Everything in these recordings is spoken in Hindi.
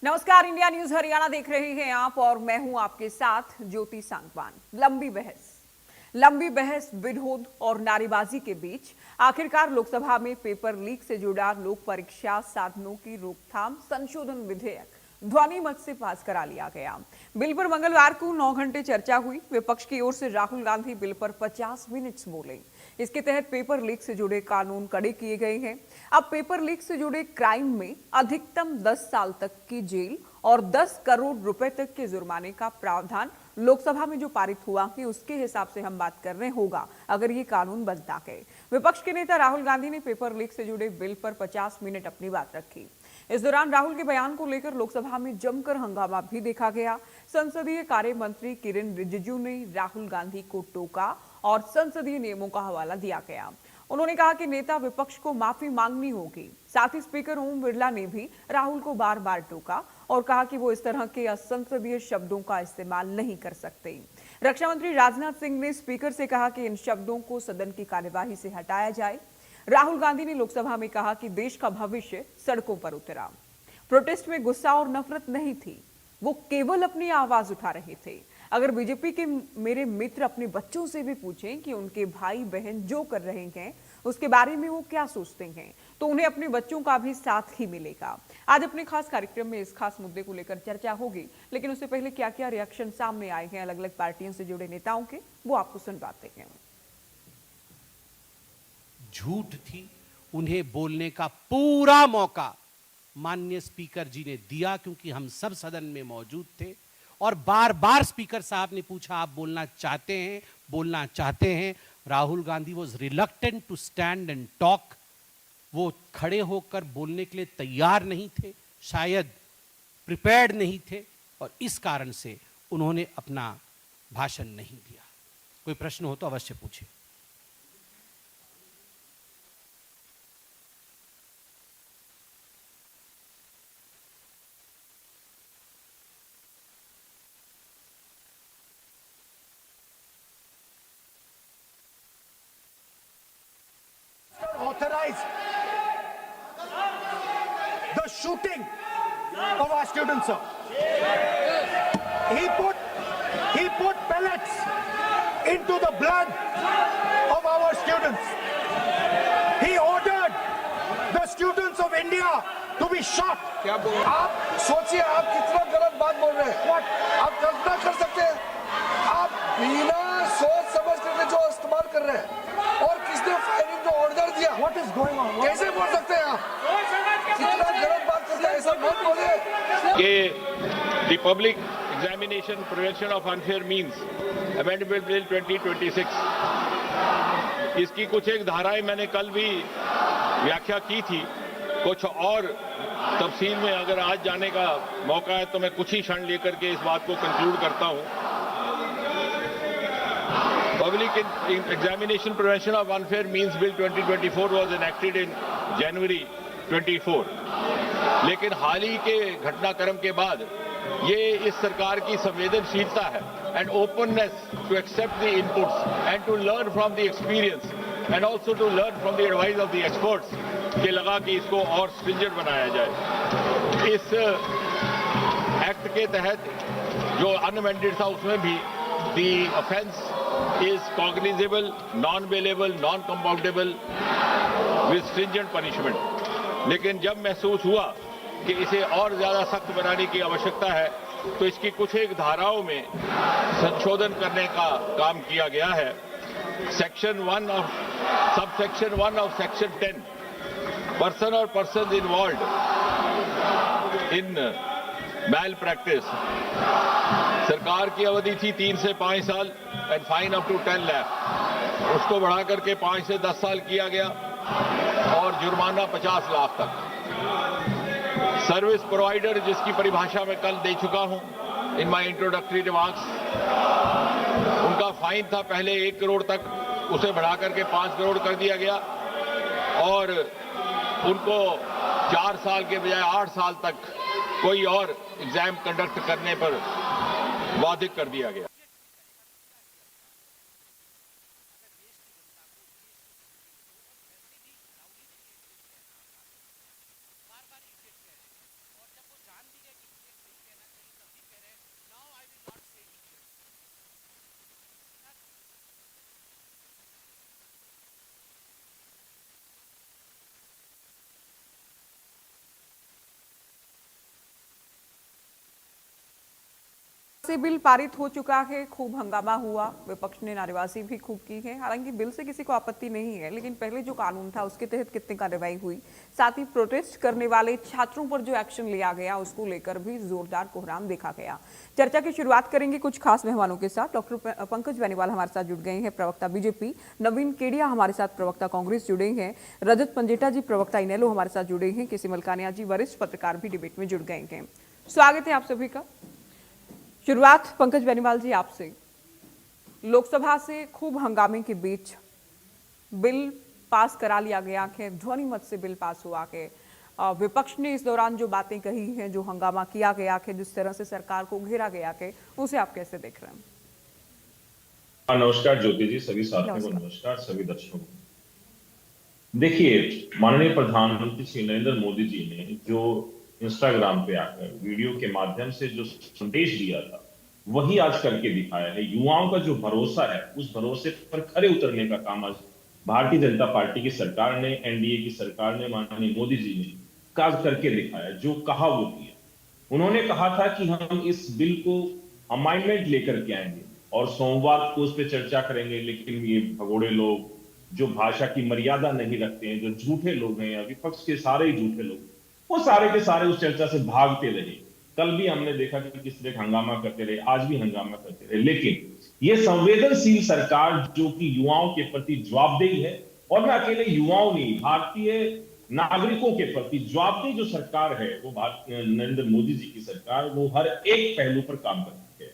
नमस्कार, इंडिया न्यूज हरियाणा देख रहे हैं आप और मैं हूं आपके साथ ज्योति सांगवान। लंबी बहस विरोध और नारेबाजी के बीच आखिरकार लोकसभा में पेपर लीक से जुड़ा लोक परीक्षा साधनों की रोकथाम संशोधन विधेयक ध्वनि मत से पास करा लिया गया। बिल पर मंगलवार को 9 घंटे चर्चा हुई। विपक्ष की ओर से राहुल गांधी बिल पर 50 मिनट बोले। इसके तहत पेपर लीक से जुड़े कानून कड़े किए गए हैं। अब पेपर लीक से जुड़े क्राइम में अधिकतम 10 साल तक की जेल और 10 करोड़ रुपए तक के जुर्माने का प्रावधान लोकसभा में जो पारित हुआ है उसके हिसाब से हम बात कर रहे होगा अगर ये कानून बनता है। विपक्ष के नेता राहुल गांधी ने पेपर लीक से जुड़े बिल पर 50 मिनट अपनी बात रखी। इस दौरान राहुल के बयान को लेकर लोकसभा में जमकर हंगामा भी देखा गया। संसदीय कार्य मंत्री किरेन रिजिजू ने राहुल गांधी को टोका और संसदीय नियमों का हवाला दिया गया। उन्होंने कहा कि नेता विपक्ष को माफी मांगनी होगी। साथ ही स्पीकर ओम बिरला ने भी राहुल को बार बार टोका और कहा कि वो इस तरह के असंसदीय शब्दों का इस्तेमाल नहीं कर सकते। रक्षा मंत्री राजनाथ सिंह ने स्पीकर से कहा कि इन शब्दों को सदन की कार्यवाही से हटाया जाए। राहुल गांधी ने लोकसभा में कहा कि देश का भविष्य सड़कों पर उतरा। प्रोटेस्ट में गुस्सा और नफरत नहीं थी, वो केवल अपनी आवाज उठा रहे थे। अगर बीजेपी के मेरे मित्र अपने बच्चों से भी पूछें कि उनके भाई बहन जो कर रहे हैं उसके बारे में वो क्या सोचते हैं, तो उन्हें अपने बच्चों का भी साथ ही मिलेगा। आज अपने खास कार्यक्रम में इस खास मुद्दे को लेकर चर्चा होगी, लेकिन उससे पहले क्या क्या रिएक्शन सामने आए हैं अलग अलग पार्टियों से जुड़े नेताओं के, वो आपको सुनवाते हैं। झूठ थी, उन्हें बोलने का पूरा मौका माननीय स्पीकर जी ने दिया, क्योंकि हम सब सदन में मौजूद थे और बार बार स्पीकर साहब ने पूछा आप बोलना चाहते हैं। Rahul Gandhi was reluctant to stand and talk. वो खड़े होकर बोलने के लिए तैयार नहीं थे, शायद प्रिपेयर्ड नहीं थे और इस कारण से उन्होंने अपना भाषण नहीं दिया। कोई प्रश्न हो तो अवश्य पूछे। Authorize the shooting of our students, sir. He put pellets into the blood of our students. He ordered the students of India to be shot. क्या बोल रहे हैं आप? सोचिए आप कितना गलत बात बोल रहे हैं। आप कल्पना कर सकते हैं, आप बिना सोच समझ करके जो इस्तेमाल कर रहे हैं और किसने फायरिंग का ऑर्डर दिया, What is going on? कैसे बोल सकते हैं आप? कितना गलत बात करते हैं, ऐसा मत बोलिए। कि the Public Examination Prevention of Unfair Means Amendment Bill 2026, इसकी कुछ एक धाराएं मैंने कल भी व्याख्या की थी। कुछ और तफसील में अगर आज जाने का मौका है तो मैं कुछ ही क्षण लेकर के इस बात को कंक्लूड करता हूं। Public Examination Prevention of Unfair Means Bill 2024 was enacted in January 24, लेकिन हाल ही के घटनाक्रम के बाद ये इस सरकार की संवेदनशीलता है and openness to accept the inputs and to learn from the experience and also to learn from the advice of the experts के लगा कि इसको और stringent बनाया जाए। इस एक्ट के तहत जो अनअमेंडेड था उसमें भी the offense is cognizable, non-bailable, non-compoundable with stringent punishment। लेकिन जब महसूस हुआ कि इसे और ज्यादा सख्त बनाने की आवश्यकता है तो इसकी कुछ एक धाराओं में संशोधन करने का काम किया गया है। Subsection 1 of Section 10, person or persons involved in malpractice, सरकार की अवधि थी 3 से 5 साल and fine up to 10 lakh, उसको बढ़ा करके 5 से 10 साल किया गया और जुर्माना 50 लाख तक। सर्विस प्रोवाइडर, जिसकी परिभाषा मैं कल दे चुका हूं इन माय इंट्रोडक्टरी रिमार्क्स, उनका फाइन था पहले 1 करोड़ तक, उसे बढ़ा करके 5 करोड़ कर दिया गया और उनको 4 साल के बजाय 8 साल तक कोई और एग्जाम कंडक्ट करने पर बाधित कर दिया गया। से बिल पारित हो चुका है, खूब हंगामा हुआ, विपक्ष ने नारेबाजी भी खूब की है। हालांकि बिल से किसी को आपत्ति नहीं है, लेकिन पहले जो कानून था उसके तहत कितनी कार्रवाई हुई, साथ ही प्रोटेस्ट करने वाले छात्रों पर जो एक्शन लिया गया उसको लेकर भी जोरदार कोहराम देखा गया। चर्चा की शुरुआत करेंगे कुछ खास मेहमानों के साथ। डॉक्टर पंकज बेनीवाल हमारे साथ जुड़ गए हैं, प्रवक्ता बीजेपी, नवीन केडिया हमारे साथ प्रवक्ता कांग्रेस जुड़े हैं, रजत पंजेटा जी प्रवक्ता इनेलो हमारे साथ जुड़े हैं, केसी मलकानिया जी वरिष्ठ पत्रकार भी डिबेट में जुड़ गए हैं। स्वागत है आप सभी का। शुरुआत पंकज बेनीवाल जी आपसे। लोकसभा से खूब हंगामे के बीच बिल पास करा लिया गया है, ध्वनि मत से बिल पास हुआ है। विपक्ष ने इस दौरान जो बातें कही हैं, जो हंगामा किया गया है, जिस तरह से सरकार को घेरा गया है, उसे आप कैसे देख रहे हैं? नमस्कार ज्योति जी, सभी साथियों को नमस्कार, सभी दर्शकों को। देखिए, माननीय प्रधानमंत्री श्री नरेंद्र मोदी जी ने जो इंस्टाग्राम पे आकर वीडियो के माध्यम से जो संदेश दिया था वही आज करके दिखाया है। युवाओं का जो भरोसा है उस भरोसे पर खरे उतरने का काम आज भारतीय जनता पार्टी की सरकार ने, एनडीए की सरकार ने, माननीय मोदी जी ने काज करके दिखाया। जो कहा वो किया। उन्होंने कहा था कि हम इस बिल को अमाइंडमेंट लेकर के आएंगे और सोमवार को उस पर चर्चा करेंगे, लेकिन ये भगोड़े लोग जो भाषा की मर्यादा नहीं रखते हैं, जो झूठे लोग हैं या विपक्ष के सारे ही झूठे लोग, वो सारे के सारे उस चर्चा से भागते रहे। कल भी हमने देखा कि किस तरह हंगामा करते रहे, आज भी हंगामा करते रहे। लेकिन ये संवेदनशील सरकार जो कि युवाओं के प्रति जवाबदेही है, और मैं अकेले युवाओं नहीं, भारतीय नागरिकों के प्रति जवाबदेही जो सरकार है वो भारतीय नरेंद्र मोदी जी की सरकार, वो हर एक पहलू पर काम करती है।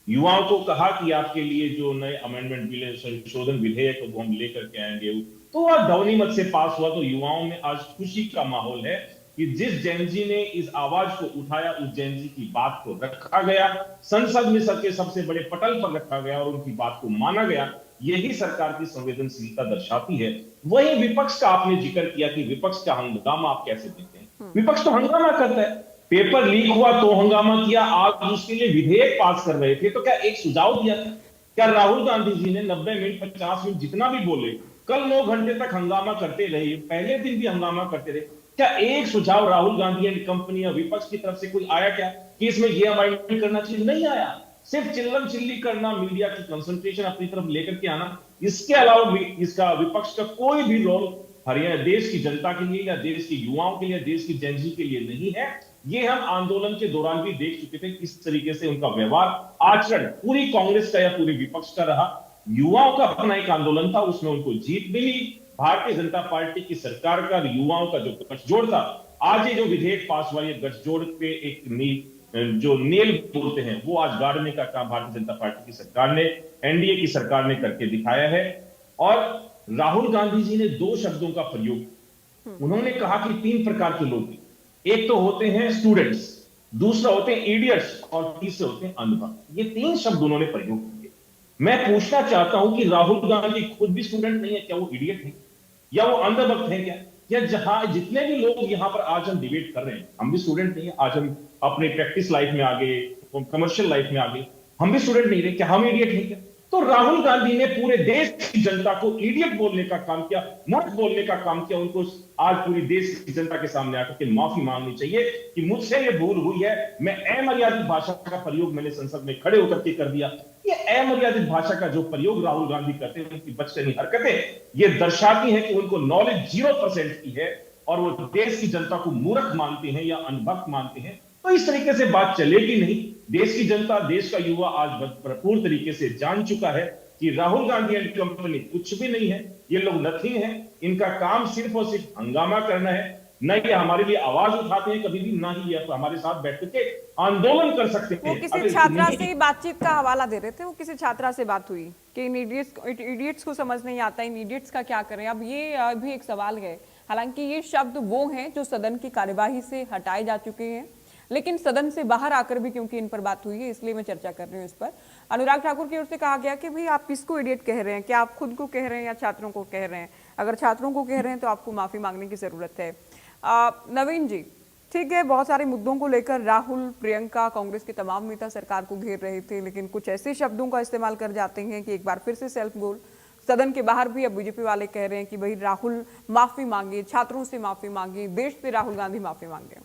युवाओं को कहा कि आपके लिए जो नए अमेंडमेंट बिल, संशोधन विधेयक वो हम लेकर के आएंगे, तो वह ध्वनि मत से पास हुआ। तो युवाओं में आज खुशी का माहौल है कि जिस जैनजी ने इस आवाज को उठाया उस जैनजी की बात को रखा गया, संसद में सबके सबसे बड़े पटल पर रखा गया और उनकी बात को माना गया। यही सरकार की संवेदनशीलता दर्शाती है। वही विपक्ष का आपने जिक्र किया कि विपक्ष का हंगामा आप कैसे देखते हैं? विपक्ष तो हंगामा करता है। पेपर लीक हुआ तो हंगामा किया, आज उसके लिए विधेयक पास कर रहे थे तो क्या एक सुझाव दिया था? क्या राहुल गांधी जी ने 90 मिनट 50 मिनट जितना भी बोले, कल 9 घंटे तक हंगामा करते रहे, पहले दिन भी हंगामा करते रहे, क्या एक सुझाव राहुल गांधी एंड कंपनी या विपक्ष की तरफ से कोई आया क्या कि इसमें ये अमेंडमेंट करना चाहिए? नहीं आया। सिर्फ चिल्लम चिल्ली करना, मीडिया की कंसंट्रेशन अपनी तरफ लेकर के आना, इसके अलावा इसका विपक्ष का कोई भी रोल हरियाणा देश की जनता के लिए या देश के युवाओं के लिए, देश की जेनजी के लिए नहीं है। ये हम आंदोलन के दौरान भी देख चुके थे किस तरीके से उनका व्यवहार, आचरण पूरी कांग्रेस का या पूरे विपक्ष का रहा। युवाओं का अपना एक आंदोलन था, उसमें उनको जीत मिली। भारतीय जनता पार्टी की सरकार का युवाओं का जो गठजोड़ था, आज ये जो विधेयक पास हुआ, ये गठजोड़ पे एक जो नेल बोलते हैं वो आज गाड़ने का काम भारतीय जनता पार्टी की सरकार ने, एनडीए की सरकार ने करके दिखाया है। और राहुल गांधी जी ने 2 शब्दों का प्रयोग, उन्होंने कहा कि 3 प्रकार के लोग हैं। एक तो होते हैं स्टूडेंट्स, दूसरा होते हैं इडियट्स और तीसरे होते हैं अंधभक्त। ये 3 शब्द उन्होंने प्रयोग किए। मैं पूछना चाहता हूं कि राहुल गांधी खुद भी स्टूडेंट नहीं है क्या? वो इडियट है या वो अंधभक्त है क्या? या जहां जितने भी लोग यहां पर आज हम डिबेट कर रहे हैं, हम भी स्टूडेंट नहीं है। आज हम अपने प्रैक्टिस लाइफ में आगे, कमर्शियल लाइफ में आगे, हम भी स्टूडेंट नहीं रहे क्या? हम इडियट हैं क्या? तो राहुल गांधी ने पूरे देश की जनता को इडियट बोलने का काम किया, मूर्ख बोलने का काम किया। उनको आज पूरी देश की जनता के सामने आकर के माफी मांगनी चाहिए कि मुझसे ये भूल हुई है, मैं अमर्यादित भाषा का प्रयोग मैंने संसद में खड़े होकर के कर दिया। ये अमर्यादित भाषा का जो प्रयोग राहुल गांधी करते हैं, उनकी बचकानी हरकतें ये दर्शाती हैं कि उनको नॉलेज 0% की है और वो देश की जनता को मूर्ख मानते हैं या अनभक्त मानते हैं। तो इस तरीके से बात चलेगी नहीं। देश की जनता, देश का युवा आज भरपूर तरीके से जान चुका है कि राहुल गांधी एंड कंपनी कुछ भी नहीं है, ये लोग नथिंग है। इनका काम सिर्फ और सिर्फ हंगामा करना है। न ये हमारे लिए आवाज उठाते हैं कभी भी, ना ही ये हमारे साथ बैठ के आंदोलन कर सकते हैं। वो किसी छात्रा से ही बातचीत का हवाला दे रहे थे, वो किसी छात्रा से बात हुई कि इन इडियट्स को समझ नहीं आता, इन इडियट्स का क्या करें। अब ये भी एक सवाल है। हालांकि ये शब्द वो हैं जो सदन की कार्यवाही से हटाए जा चुके हैं, लेकिन सदन से बाहर आकर भी क्योंकि इन पर बात हुई है, इसलिए मैं चर्चा कर रही हूँ इस पर। अनुराग ठाकुर की ओर से कहा गया कि भाई आप किसको इडियट कह रहे हैं? क्या आप खुद को कह रहे हैं या छात्रों को कह रहे हैं? अगर छात्रों को कह रहे हैं तो आपको माफी मांगने की जरूरत है। नवीन जी, ठीक है, बहुत सारे मुद्दों को लेकर राहुल, प्रियंका, कांग्रेस के तमाम नेता सरकार को घेर रहे थे, लेकिन कुछ ऐसे शब्दों का इस्तेमाल कर जाते हैं कि एक बार फिर से सेल्फ गोल। सदन के बाहर भी अब बीजेपी वाले कह रहे हैं कि भाई राहुल माफी मांगे, छात्रों से माफी मांगे, देश से राहुल गांधी माफी मांगे।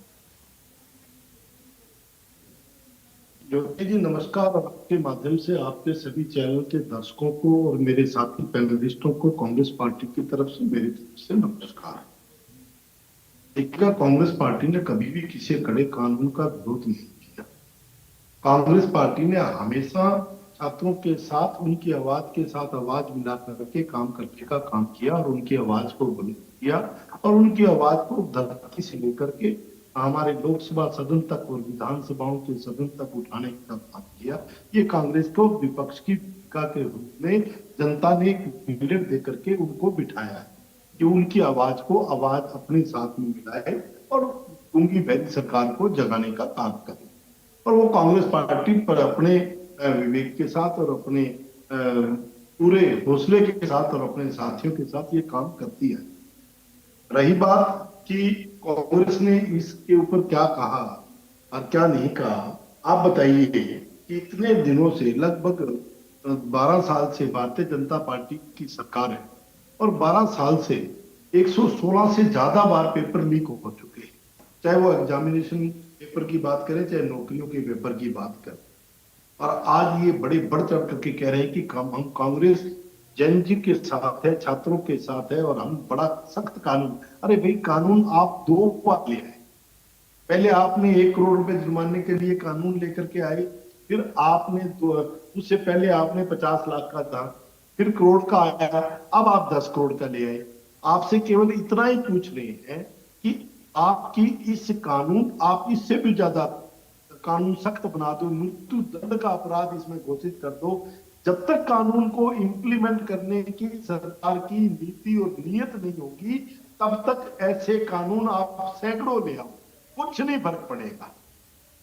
ज्योति जी नमस्कार। और आपके माध्यम से आपके सभी चैनल के दर्शकों को और मेरे साथी पैनलिस्टों को कांग्रेस पार्टी की तरफ से मेरी तरफ से नमस्कार। देखिएगा, कांग्रेस पार्टी ने कभी भी किसी कड़े कानून का विरोध नहीं किया। कांग्रेस पार्टी ने हमेशा छात्रों के साथ, उनकी आवाज के साथ आवाज मिला करके काम करने का काम किया और उनकी आवाज को बुलंद किया और उनकी आवाज को धरती से लेकर के हमारे लोकसभा सदन तक और विधानसभाओं के सदन तक उठाने का काम किया। ये कांग्रेस को विपक्ष की भूमिका के रूप में जनता ने एक मैंडेट देकर के उनको बिठाया है कि उनकी आवाज को आवाज अपने साथ में मिलाए और उनकी वैध सरकार को जगाने का काम करे। और वो कांग्रेस पार्टी पर अपने विवेक के साथ और अपने पूरे हौसले के साथ और अपने साथियों के साथ ये काम करती है। रही बात कि कांग्रेस ने इसके ऊपर क्या कहा और क्या नहीं कहा, आप बताइए कि इतने दिनों से लगभग 12 साल से भारतीय जनता पार्टी की सरकार है और 12 साल से 116 से ज्यादा बार पेपर लीक हो चुके हैं, चाहे वो एग्जामिनेशन पेपर की बात करें चाहे नौकरियों के पेपर की बात करें। और आज ये बड़े बढ़ चढ़ करके कह रहे हैं कि हम कांग्रेस जन जी के साथ है, छात्रों के साथ है और हम बड़ा सख्त कानून। अरे भाई, कानून आप 2 बार ले आए। पहले आपने 1 करोड़ रुपए जुर्माने के लिए कानून लेकर के आए, फिर आपने उससे पहले आपने 50 लाख का था, फिर करोड़ का आया, अब आप 10 करोड़ का ले आए। आपसे केवल इतना ही पूछ रहे हैं कि आपकी इस कानून, आप इससे भी ज्यादा कानून सख्त बना दो, मृत्यु दंड का अपराध इसमें घोषित कर दो। जब तक कानून को इंप्लीमेंट करने की सरकार की नीति और नीयत नहीं होगी, तब तक ऐसे कानून आप सैकड़ों ले आओ, कुछ नहीं फर्क पड़ेगा।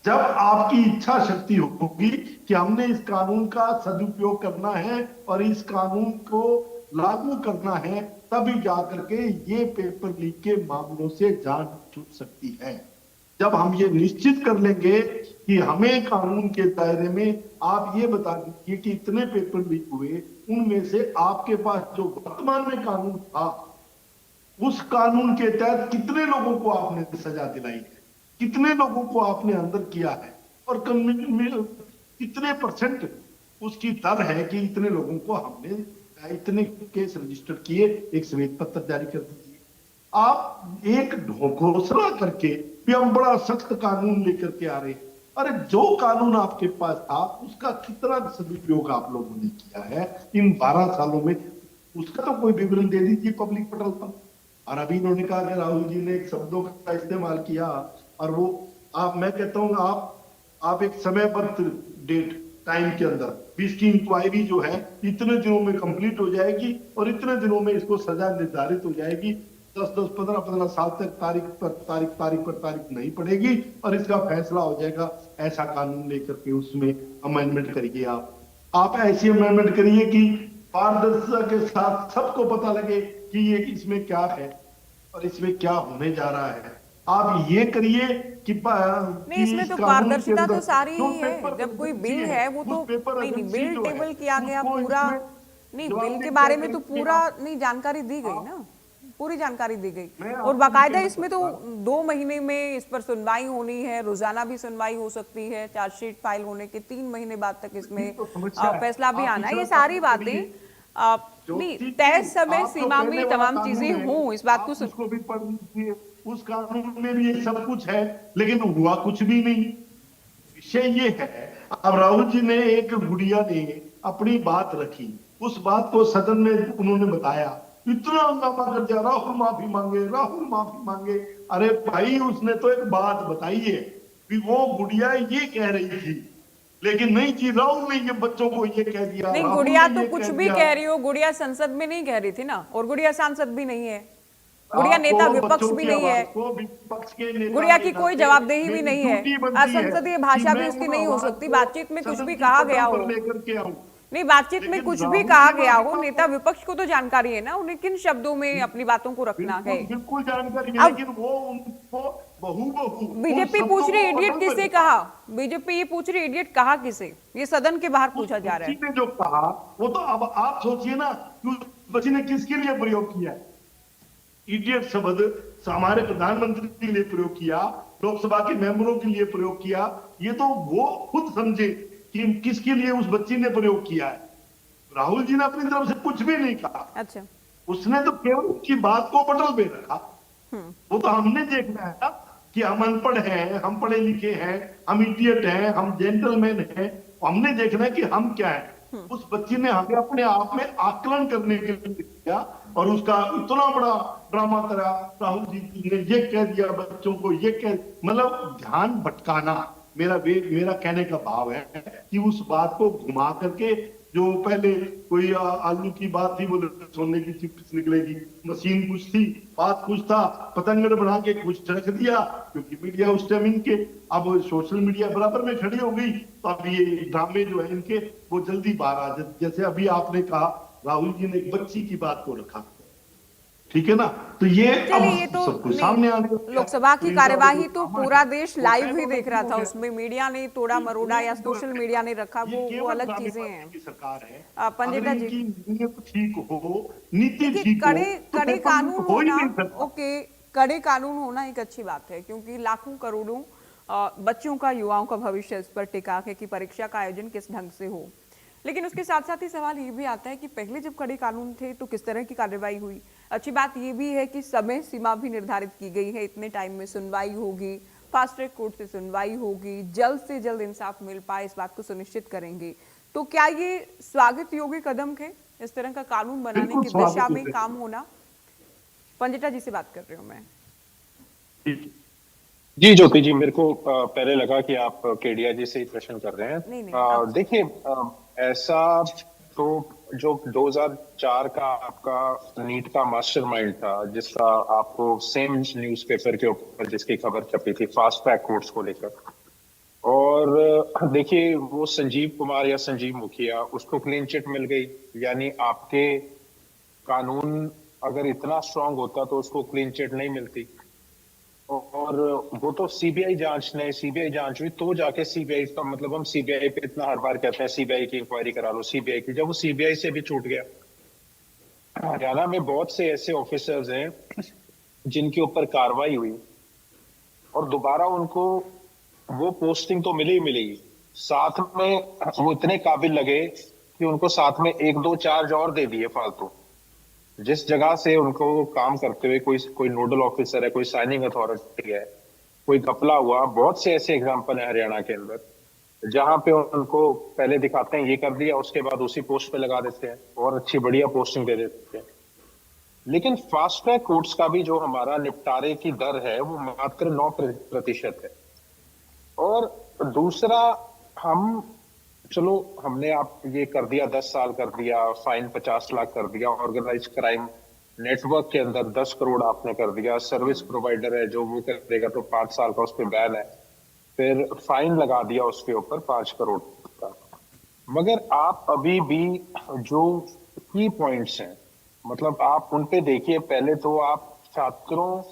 जब आपकी इच्छा शक्ति होगी कि हमने इस कानून का सदुपयोग करना है और इस कानून को लागू करना है, तभी जाकर के ये पेपर लीक के मामलों से जान छूट सकती है। जब हम ये निश्चित कर लेंगे कि हमें कानून के दायरे में आप ये बता दीजिए कि इतने पेपर लीक हुए, उनमें से आपके पास जो वर्तमान में कानून था, उस कानून के तहत कितने लोगों को आपने सजा दिलाई है, कितने लोगों को आपने अंदर किया है और कितने % उसकी दर है कि इतने लोगों को हमने इतने केस रजिस्टर किए, एक श्वेत पत्र जारी कर दीजिए। आप एक घोषणा करके भी हम बड़ा सख्त कानून लेकर के आ रहे हैं। अरे, जो कानून आपके पास था उसका कितना सदुपयोग आप लोगों ने किया है इन 12 सालों में, उसका तो कोई विवरण दे दीजिए पब्लिक पोर्टल पर। और अभी इन्होंने कहा कि राहुल जी ने एक शब्दों का इस्तेमाल किया और वो मैं कहता हूँ आप एक समयबद्ध डेट टाइम के अंदर इसकी इंक्वायरी जो है इतने दिनों में कंप्लीट हो जाएगी और इतने दिनों में इसको सजा निर्धारित हो जाएगी। 10-10, 15-15 साल तक तारीख पर तारीख नहीं पड़ेगी और इसका फैसला हो जाएगा। ऐसा कानून लेकर के उसमें अमेंडमेंट करिए। आप ऐसी अमेंडमेंट करिए कि पारदर्शिता के साथ सबको पता लगे कि ये इसमें क्या है और इसमें क्या होने जा रहा है। आप ये करिए कि नहीं, इसमें तो पारदर्शिता तो सारी ही है। जब कोई बिल है वो तो नहीं, बिल टेबल किया गया पूरा नहीं, बिल के बारे में तो पूरा नहीं जानकारी दी गई ना, पूरी जानकारी दी गई और बाकायदा इसमें तो 2 महीने में इस पर सुनवाई होनी है, रोजाना भी सुनवाई हो सकती है, चार्जशीट फाइल होने के 3 महीने बाद तक इसमें फैसला भी आना है। ये सारी बातें नहीं, तय समय सीमा में तमाम चीजें हों, इस बात को भी पढ़ लीजिए। उस कानून में भी ये सब कुछ है, लेकिन हुआ कुछ भी नहीं। विषय ये है, अब राहुल जी ने, एक गुड़िया ने अपनी बात रखी, उस बात को सदन में उन्होंने बताया, इतना हंगामा कर दिया, राहुल माफी मांगे, राहुल माफी मांगे। अरे भाई, उसने तो एक बात बताई है कि वो गुड़िया ये कह रही थी, लेकिन नहीं जी, राहुल ने ये बच्चों को ये कह दिया। नहीं, गुड़िया तो कुछ भी कह रही हो, गुड़िया संसद में नहीं कह रही थी ना, और गुड़िया सांसद भी नहीं है, गुड़िया नेता विपक्ष भी नहीं है, गुड़िया की कोई जवाबदेही भी नहीं है, असंसदीय भाषा भी उसकी नहीं हो सकती। बातचीत में कुछ भी कहा गया हो, नहीं, बातचीत में कुछ भी कहा गया हो, नेता विपक्ष को तो जानकारी है ना उन्हें किन शब्दों में अपनी बातों को रखना है। बिल्कुल जानकारी है, लेकिन वो उनको बीजेपी पूछ रही इडियट किसे कहा, बीजेपी ये पूछ रही इडियट कहा किसे, ये सदन के बाहर पूछा जा रहा है। जो कहा वो तो अब आप सोचिए ना कि उस बच्ची ने किसके लिए प्रयोग किया। इडियट शब्द हमारे प्रधानमंत्री के लिए प्रयोग किया, लोकसभा के मेंबरों के लिए प्रयोग किया, ये तो वो खुद समझे कि किसके लिए उस बच्ची ने प्रयोग किया है। राहुल जी ने अपनी तरफ से कुछ भी नहीं कहा, अच्छा। उसने तो केवल उसकी बात को पटल पे रखा। वो तो हमने देखना है ना कि हम अनपढ़ हैं, हम पढ़े लिखे हैं, हम इडियट हैं, हम जेंटलमैन हैं, हमने देखना है कि हम क्या है। उस बच्ची ने हमें अपने आप में आकलन करने के लिए किया और उसका इतना बड़ा ड्रामा करा। राहुल जी ने ये कह दिया बच्चों को, ये कह, मतलब ध्यान भटकाना। मेरा कहने का भाव है कि उस बात को घुमा करके, जो पहले कोई आलू की बात थी, बोले सोने की चिप्स निकलेगी, मशीन कुछ थी, बात कुछ था, पतंगड़ बना के कुछ रख दिया, क्योंकि मीडिया उस टाइम इनके, अब सोशल मीडिया बराबर में खड़ी हो गई, तो अब ये ड्रामे जो है इनके वो जल्दी बाहर आ जाते। जैसे अभी आपने कहा राहुल जी ने एक बच्ची की बात को रखा, ठीक है ना, तो ये चलिए, ये तो सबको सामने आ गया। लोकसभा की कार्यवाही तो पूरा देश लाइव ही देख रहा था, उसमें मीडिया ने तोड़ा मरोड़ा या सोशल मीडिया ने रखा, वो अलग चीजें हैं। सरकार है, पंडिता जी, नीयत ठीक हो, नीति देखिए, ठीक हो, कड़े कानून हो ही होना, नहीं सकता। ओके, कड़े कानून होना एक अच्छी बात है, क्योंकि लाखों करोड़ों बच्चों का, युवाओं का भविष्य इस पर टिका है कि परीक्षा का आयोजन किस ढंग से हो। लेकिन उसके साथ साथ ही सवाल ये भी आता है कि पहले जब कड़े कानून थे तो किस तरह की कार्रवाई हुई। अच्छी बात ये भी है कि समय सीमा भी निर्धारित की गई है, इतने टाइम में सुनवाई होगी, फास्ट ट्रैक कोर्ट से सुनवाई होगी, जल्द से जल्द इंसाफ मिल पाए, इस बात को सुनिश्चित करेंगे। तो क्या ये स्वागत योग्य कदम है, इस तरह का कानून बनाने की दिशा में काम होना? पंडिता जी से बात कर रही हूँ मैं। जी ज्योति जी, मेरे को पहले लगा कि आप केडिया जी से ही प्रश्न कर रहे हैं। देखिए, ऐसा तो जो 2004 का आपका नीट का मास्टरमाइंड था, जिसका आपको सेम न्यूज़पेपर के ऊपर जिसकी खबर छपी थी फास्ट ट्रैक कोर्ट्स को लेकर, और देखिए वो संजीव कुमार या संजीव मुखिया, उसको क्लीन चिट मिल गई। यानी आपके कानून अगर इतना स्ट्रांग होता तो उसको क्लीन चिट नहीं मिलती, और वो तो सीबीआई जांच हुई तो जाके सीबीआई का, मतलब हम सीबीआई पे इतना हर बार कहते हैं सीबीआई की इंक्वायरी करा लो, सीबीआई की, जब वो सीबीआई से भी छूट गया। हरियाणा में बहुत से ऐसे ऑफिसर्स हैं जिनके ऊपर कार्रवाई हुई और दोबारा उनको वो पोस्टिंग तो मिली, साथ में वो इतने काबिल लगे कि उनको साथ में 1-2 चार्ज और दे दिए फालतू। जिस जगह से उनको काम करते हुए कोई नोडल ऑफिसर है, कोई साइनिंग अथॉरिटी है, कोई घपला हुआ, बहुत से ऐसे एग्जांपल है हरियाणा के अंदर, जहां पे उनको पहले दिखाते हैं ये कर दिया, उसके बाद उसी पोस्ट पे लगा देते हैं और अच्छी बढ़िया पोस्टिंग दे देते हैं। लेकिन फास्ट ट्रैक कोर्ट्स का भी जो हमारा निपटारे की दर है वो मात्र 9% है। और दूसरा, हमने आप ये कर दिया, 10 साल कर दिया, फाइन 50 लाख कर दिया, ऑर्गेनाइज क्राइम नेटवर्क के अंदर 10 करोड़ आपने कर दिया, सर्विस प्रोवाइडर है जो वो करेगा तो 5 साल का उस पर बैन है, फिर फाइन लगा दिया उसके ऊपर 5 करोड़ का। मगर आप अभी भी जो की पॉइंट्स हैं, मतलब आप उन पे देखिए। पहले तो आप छात्रों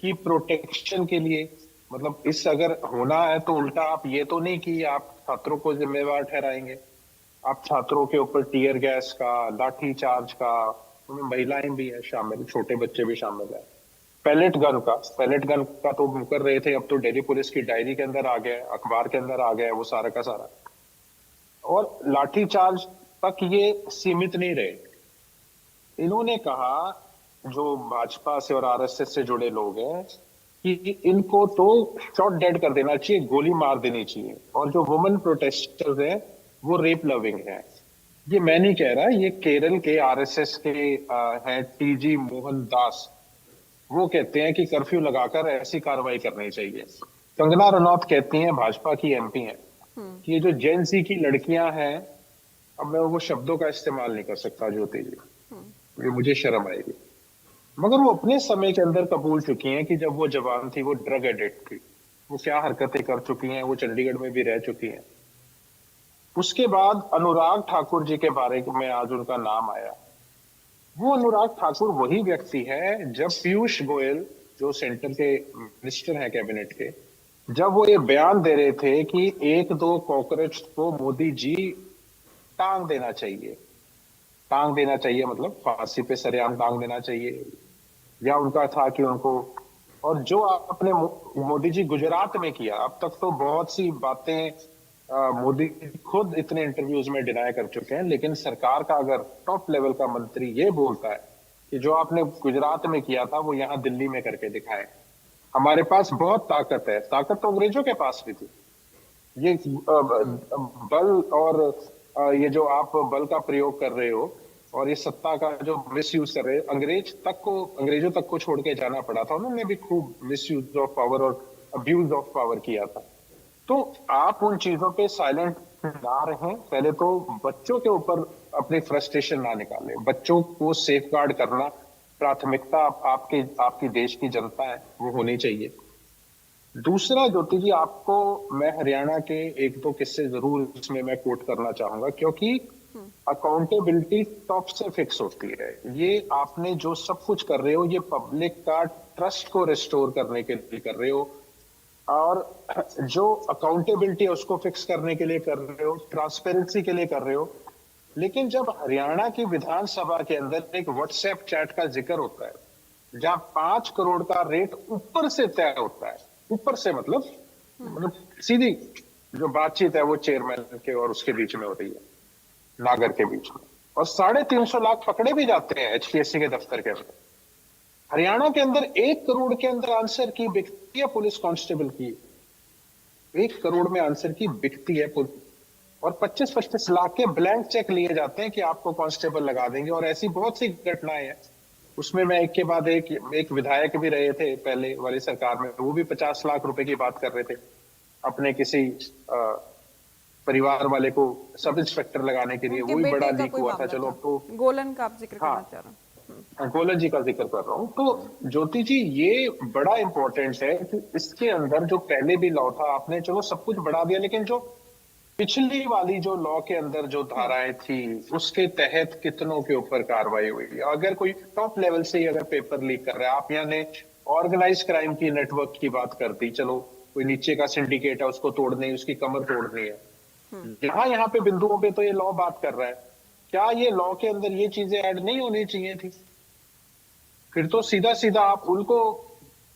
की प्रोटेक्शन के लिए, मतलब इस अगर होना है तो उल्टा आप ये तो नहीं कि आप छात्रों को जिम्मेवार ठहराएंगे, आप छात्रों के ऊपर टीयर गैस का, लाठी चार्ज का, उनमें महिलाएं भी हैं शामिल, छोटे बच्चे भी शामिल हैं, पैलेट गन का तो मुकर रहे थे, अब तो दिल्ली पुलिस की डायरी के अंदर आ गया, अखबार के अंदर आ गया वो सारा का सारा। और लाठी चार्ज तक ये सीमित नहीं रहे। इन्होंने कहा, जो भाजपा से और आरएसएस से जुड़े लोग हैं, कि इनको तो शॉट डेड कर देना चाहिए, गोली मार देनी चाहिए, और जो वुमेन प्रोटेस्टर्स हैं वो रेप लविंग हैं। ये मैं नहीं कह रहा, ये केरल के आरएसएस के हैं टीजी मोहन दास, वो कहते हैं कि कर्फ्यू लगाकर ऐसी कार्रवाई करनी चाहिए। कंगना रनौत कहती हैं, भाजपा की एमपी हैं, कि ये जो जेन ज़ी की लड़कियां हैं, अब मैं वो शब्दों का इस्तेमाल नहीं कर सकता ज्योति जी, ये मुझे शर्म आएगी, मगर वो अपने समय के अंदर कबूल चुकी हैं कि जब वो जवान थी वो ड्रग एडिक्ट थी, वो क्या हरकतें कर चुकी हैं, वो चंडीगढ़ में भी रह चुकी हैं। उसके बाद अनुराग ठाकुर जी के बारे में आज उनका नाम आया। वो अनुराग ठाकुर वही व्यक्ति है, जब पीयूष गोयल जो सेंटर के मिनिस्टर हैं कैबिनेट के, जब वो ये बयान दे रहे थे कि 1-2 कॉकरोच को मोदी जी टांग देना चाहिए, मतलब फांसी पे सरेआम टांग देना चाहिए, या उनका था कि उनको और जो आपने मोदी जी गुजरात में किया, अब तक तो बहुत सी बातें मोदी खुद इतने इंटरव्यूज में डिनाई कर चुके हैं, लेकिन सरकार का अगर टॉप लेवल का मंत्री ये बोलता है कि जो आपने गुजरात में किया था वो यहाँ दिल्ली में करके दिखाए, हमारे पास बहुत ताकत है। ताकत तो अंग्रेजों के पास भी थी। ये बल और ये जो आप बल का प्रयोग कर रहे हो और ये सत्ता का जो मिसयूज कर रहे हो, अंग्रेजों तक को छोड़ के जाना पड़ा था। उन्होंने भी खूब मिसयूज ऑफ पावर और अब्यूज ऑफ पावर किया था। तो आप उन चीजों पे साइलेंट ना रहें। पहले तो बच्चों के ऊपर अपनी फ्रस्ट्रेशन ना निकालें। बच्चों को सेफ गार्ड करना प्राथमिकता आपकी देश की जनता है, वो होनी चाहिए। दूसरा ज्योति जी, आपको मैं हरियाणा के एक दो किस्से जरूर इसमें मैं कोट करना चाहूंगा, क्योंकि अकाउंटेबिलिटी टॉप से फिक्स होती है। ये आपने जो सब कुछ कर रहे हो, ये पब्लिक का ट्रस्ट को रिस्टोर करने के लिए कर रहे हो, और जो अकाउंटेबिलिटी है उसको फिक्स करने के लिए कर रहे हो, ट्रांसपेरेंसी के लिए कर रहे हो। लेकिन जब हरियाणा की विधानसभा के अंदर एक व्हाट्सएप चैट का जिक्र होता है, जहां 5 करोड़ का रेट ऊपर से तय होता है, ऊपर से मतलब सीधी जो बातचीत है वो चेयरमैन के और उसके बीच में हो रही है, नागर के बीच में, और 350 लाख पकड़े भी जाते हैं एचपीएससी के दफ्तर के अंदर। हरियाणा के अंदर 1 करोड़ के अंदर आंसर की बिकती है पुलिस कांस्टेबल की, 1 करोड़ में आंसर की बिकती है पुलिस, और 25-25 लाख के ब्लैंक चेक लिए जाते हैं कि आपको कांस्टेबल लगा देंगे। और ऐसी बहुत सी घटनाएं हैं। उसमें मैं एक के बाद एक विधायक भी रहे थे पहले वाली सरकार में, वो भी 50 लाख रुपए की बात कर रहे थे अपने किसी परिवार वाले को सब इंस्पेक्टर लगाने के लिए। वो भी बड़ा लीक हुआ था। चलो, तो गोलन का आप जिक्र करना चाह रहा हूँ। गोलन जी का जिक्र कर रहा हूँ। तो ज्योति जी, ये बड़ा इंपॉर्टेंट है कि इसके अंदर जो पहले भी लॉ था, आपने चलो सब कुछ बढ़ा दिया, लेकिन जो पिछली वाली जो लॉ के अंदर जो धाराएं थी उसके तहत कितनों के ऊपर कार्रवाई हुई। अगर कोई टॉप लेवल से ही अगर पेपर लीक कर रहा है, आप यहाँ ने ऑर्गेनाइज क्राइम की नेटवर्क की बात कर दी, चलो कोई नीचे का सिंडिकेट है उसको तोड़नी, उसकी कमर तोड़नी है, यहाँ पे बिंदुओं पे तो ये लॉ बात कर रहा है। क्या ये लॉ के अंदर ये चीजें ऐड नहीं होनी चाहिए थी? फिर तो सीधा सीधा आप उनको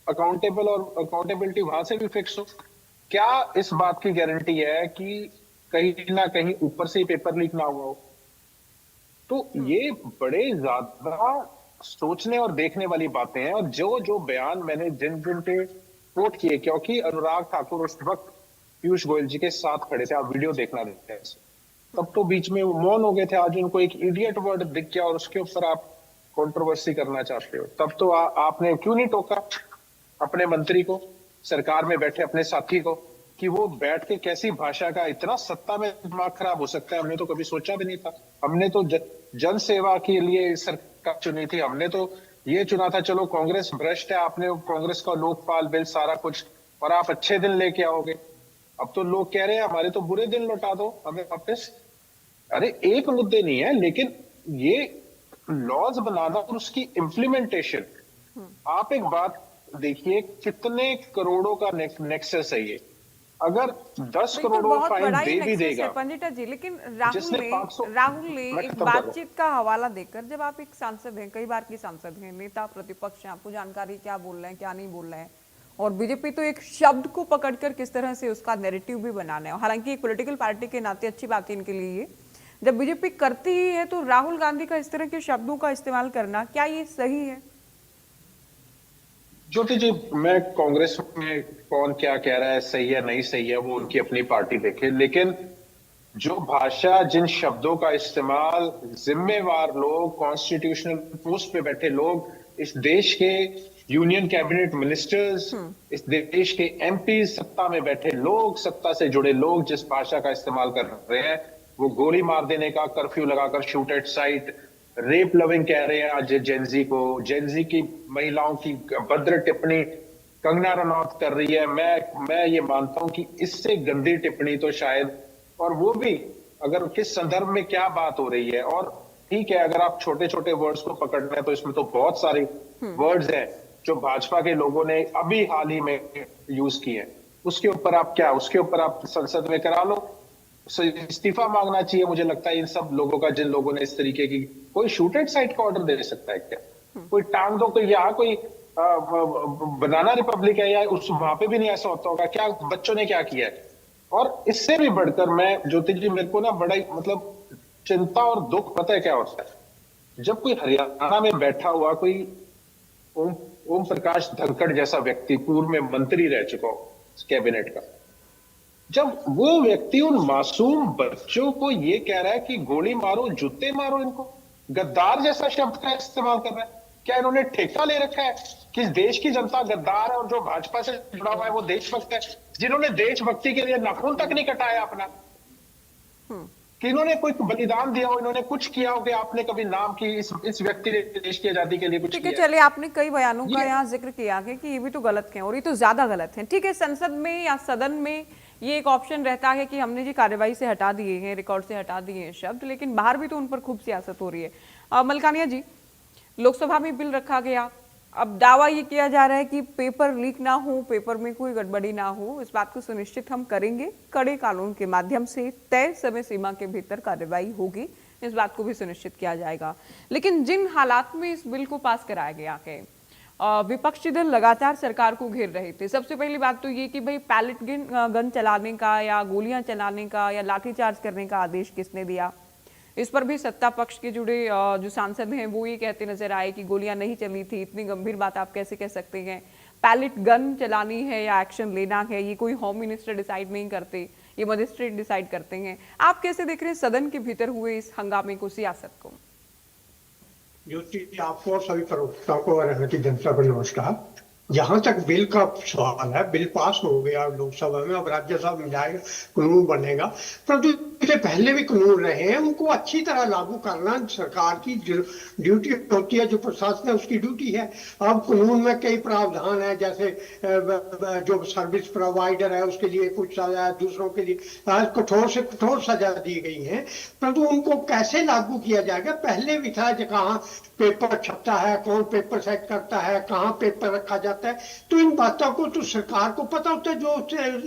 अकाउंटेबल और अकाउंटेबिलिटी वहां से भी फिक्स हो। क्या इस बात की गारंटी है कि कहीं ना कहीं ऊपर से ही पेपर लीक ना हुआ हो? तो ये बड़े ज्यादा सोचने और देखने वाली बातें हैं। और जो बयान मैंने जिन पे कोट किए, क्योंकि अनुराग ठाकुर उस वक्त पीयूष गोयल जी के साथ खड़े थे, आप वीडियो देखना देते हैं, तब तो बीच में वो मौन हो गए थे। आज उनको एक इडियट वर्ड दिख गया और उसके ऊपर आप कंट्रोवर्सी करना चाहते हो। तब तो आपने क्यों नहीं टोका अपने मंत्री को, सरकार में बैठे अपने साथी को, कि वो बैठ के कैसी भाषा का इतना सत्ता में दिमाग खराब हो सकता है? हमने तो कभी सोचा भी नहीं था। हमने तो जन सेवा के लिए सरकार चुनी थी। हमने तो ये चुना था, चलो कांग्रेस भ्रष्ट है, आपने कांग्रेस का लोकपाल बिल सारा कुछ, और आप अच्छे दिन लेके आओगे। अब तो लोग कह रहे हैं हमारे तो बुरे दिन लौटा दो हमें वापस। अरे एक मुद्दे नहीं है, लेकिन ये लॉज बनाना और उसकी इम्प्लीमेंटेशन, आप एक बात देखिए, कितने करोड़ों का नेक्सस है ये। अगर 10 करोड़ फाइन दे भी देगा पंडिता जी, लेकिन राहुल ने एक बातचीत का हवाला देकर, जब आप एक सांसद हैं, कई बार की सांसद हैं, नेता प्रतिपक्ष हैं, आपको जानकारी क्या बोल रहे हैं क्या नहीं बोल रहे हैं, और बीजेपी तो एक शब्द को पकड़कर किस तरह से उसका नैरेटिव भी बनाना है। हालांकि एक पॉलिटिकल पार्टी के नाते अच्छी बात है इनके लिए, जब बीजेपी करती ही है तो राहुल गांधी का इस तरह के शब्दों का इस्तेमाल करना, क्या ये सही है? ज्योति जी, मैं कांग्रेस में कौन क्या कह रहा है, सही है नहीं सही है, वो उनकी अपनी पार्टी देखे, लेकिन जो भाषा, जिन शब्दों का इस्तेमाल जिम्मेवार लोग, कॉन्स्टिट्यूशनल पोस्ट पे बैठे लोग, इस देश के यूनियन कैबिनेट मिनिस्टर्स, इस देश के एमपी, सत्ता में बैठे लोग, सत्ता से जुड़े लोग जिस भाषा का इस्तेमाल कर रहे हैं, वो गोली मार देने का, कर्फ्यू लगाकर shoot at site, rape loving कह रहे हैं आज जेनजी को, जेनजी की महिलाओं की भद्र टिप्पणी कंगना रनौत कर रही है। मैं ये मानता हूं कि इससे गंदी टिप्पणी तो शायद, और वो भी अगर किस संदर्भ में क्या बात हो रही है, और ठीक है अगर आप छोटे छोटे वर्ड्स को पकड़ना है तो इसमें तो बहुत सारे वर्ड्स हैं जो भाजपा के लोगों ने अभी हाल ही में यूज किए हैं। उसके ऊपर आप संसद में करा लो, इस्तीफा मांगना चाहिए मुझे लगता है इन सब लोगों का, जिन लोगों ने इस तरीके की, कोई शूट एट साइट का ऑर्डर दे सकता है क्या? कोई टांग दो, कोई यहाँ कोई बनाना रिपब्लिक है या उस वहां पे भी नहीं ऐसा होता होगा? क्या बच्चों ने क्या किया है? और इससे भी बढ़कर मैं ज्योति जी, मेरे को ना बड़ा ही मतलब चिंता और दुख पता है क्या होता है, जब कोई हरियाणा में बैठा हुआ कोई ओम प्रकाश धनखड़ जैसा व्यक्ति, पूर्व में मंत्री रह चुका हो कैबिनेट का, जब वो व्यक्ति उन मासूम बच्चों को ये कह रहा है कि गोली मारो, जूते मारो इनको, गद्दार जैसा शब्द का इस्तेमाल कर रहा है, क्या इन्होंने ठेका ले रखा है कि देश की जनता गद्दार है और जो भाजपा से जुड़ा हुआ है वो देशभक्त है, जिन्होंने देशभक्ति के लिए नाखून तक नहीं कटाया अपना, कि इन्होंने कोई बलिदान दिया हो, इन्होंने कुछ किया हो कि आपने कभी नाम की इस व्यक्ति ने देश की आजादी के लिए कुछ ठीक है, किया? चलिए, आपने कई बयानों का यहाँ जिक्र किया है कि ये भी तो गलत हैं और ये तो ज्यादा गलत हैं। ठीक है, संसद में या सदन में ये एक ऑप्शन रहता है कि हमने जी कार्यवाही से हटा दिए हैं, रिकॉर्ड से हटा दिए हैं शब्द, लेकिन बाहर भी तो उन पर खूब सियासत हो रही है। मलकानिया जी, लोकसभा में बिल रखा गया, अब दावा ये किया जा रहा है कि पेपर लीक ना हो, पेपर में कोई गड़बड़ी ना हो, इस बात को सुनिश्चित हम करेंगे, कड़े कानून के माध्यम से तय समय सीमा के भीतर कार्रवाई होगी, इस बात को भी सुनिश्चित किया जाएगा। लेकिन जिन हालात में इस बिल को पास कराया गया है, विपक्षी दल लगातार सरकार को घेर रहे थे। सबसे पहली बात तो ये कि भाई पैलेट गन चलाने का या गोलियां चलाने का या लाठीचार्ज करने का आदेश किसने दिया, इस पर भी सत्ता पक्ष के जुड़े जो सांसद हैं वो ये कहते नजर आए कि गोलियां नहीं चली थी। इतनी गंभीर बात आप कैसे कह सकते हैं? पैलेट गन चलानी है या एक्शन लेना है, ये कोई होम मिनिस्टर डिसाइड नहीं करते, ये मजिस्ट्रेट डिसाइड करते हैं। आप कैसे देख रहे हैं सदन के भीतर हुए इस हंगामे को, सियासत को? ज्योति, आपको और सभी प्रवक्ताओं को और की जनता को नमस्कार। जहां तक बिल का सवाल है, बिल पास हो गया लोकसभा में, अब राज्यसभा में जाएगा, कानून बनेगा, परंतु इससे पहले भी कानून रहे हैं, उनको अच्छी तरह लागू करना सरकार की ड्यूटी होती है, जो प्रशासन है उसकी ड्यूटी है। अब कानून में कई प्रावधान है, जैसे जो सर्विस प्रोवाइडर है उसके लिए कुछ सजा, दूसरों के लिए कठोर से कठोर सजा दी गई है, परंतु उनको कैसे लागू किया जाएगा? पहले भी था कि कहाँ पेपर छपता है, कौन पेपर सेट करता है, कहाँ पेपर रखा जाता है, तो इन बातों को तो सरकार को पता होता है, जो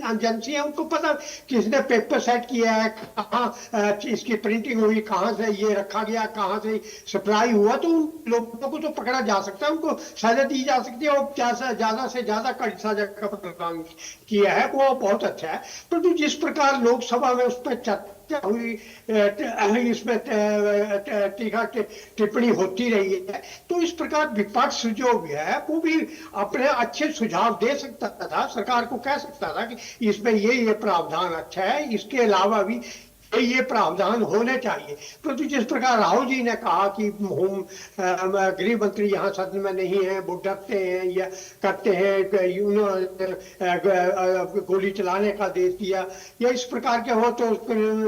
एजेंसी है उनको पता किसने पेपर सेट किया है, कहाँ इसकी प्रिंटिंग हुई, कहाँ से ये रखा गया, कहाँ से सप्लाई हुआ, तो उन लोगों को तो पकड़ा जा सकता है, उनको सजा दी जा सकती है और ज्यादा से ज्यादा कड़ी सजा का प्रावधान किया है, वो बहुत अच्छा है। परंतु जिस प्रकार लोकसभा में उस पर चर्चा हुई, इसमें टीका टिप्पणी होती रही है, तो इस प्रकार विपक्ष जो भी है वो भी अपने अच्छे सुझाव दे सकता था, सरकार को कह सकता था कि इसमें ये प्रावधान अच्छा है, इसके अलावा भी ये प्रावधान होने चाहिए। परंतु जिस प्रकार राहुल जी ने कहा कि गृह मंत्री यहाँ सदन में नहीं है, वो डरते हैं या करते हैं, गोली चलाने का आदेश दिया या इस प्रकार के हो, तो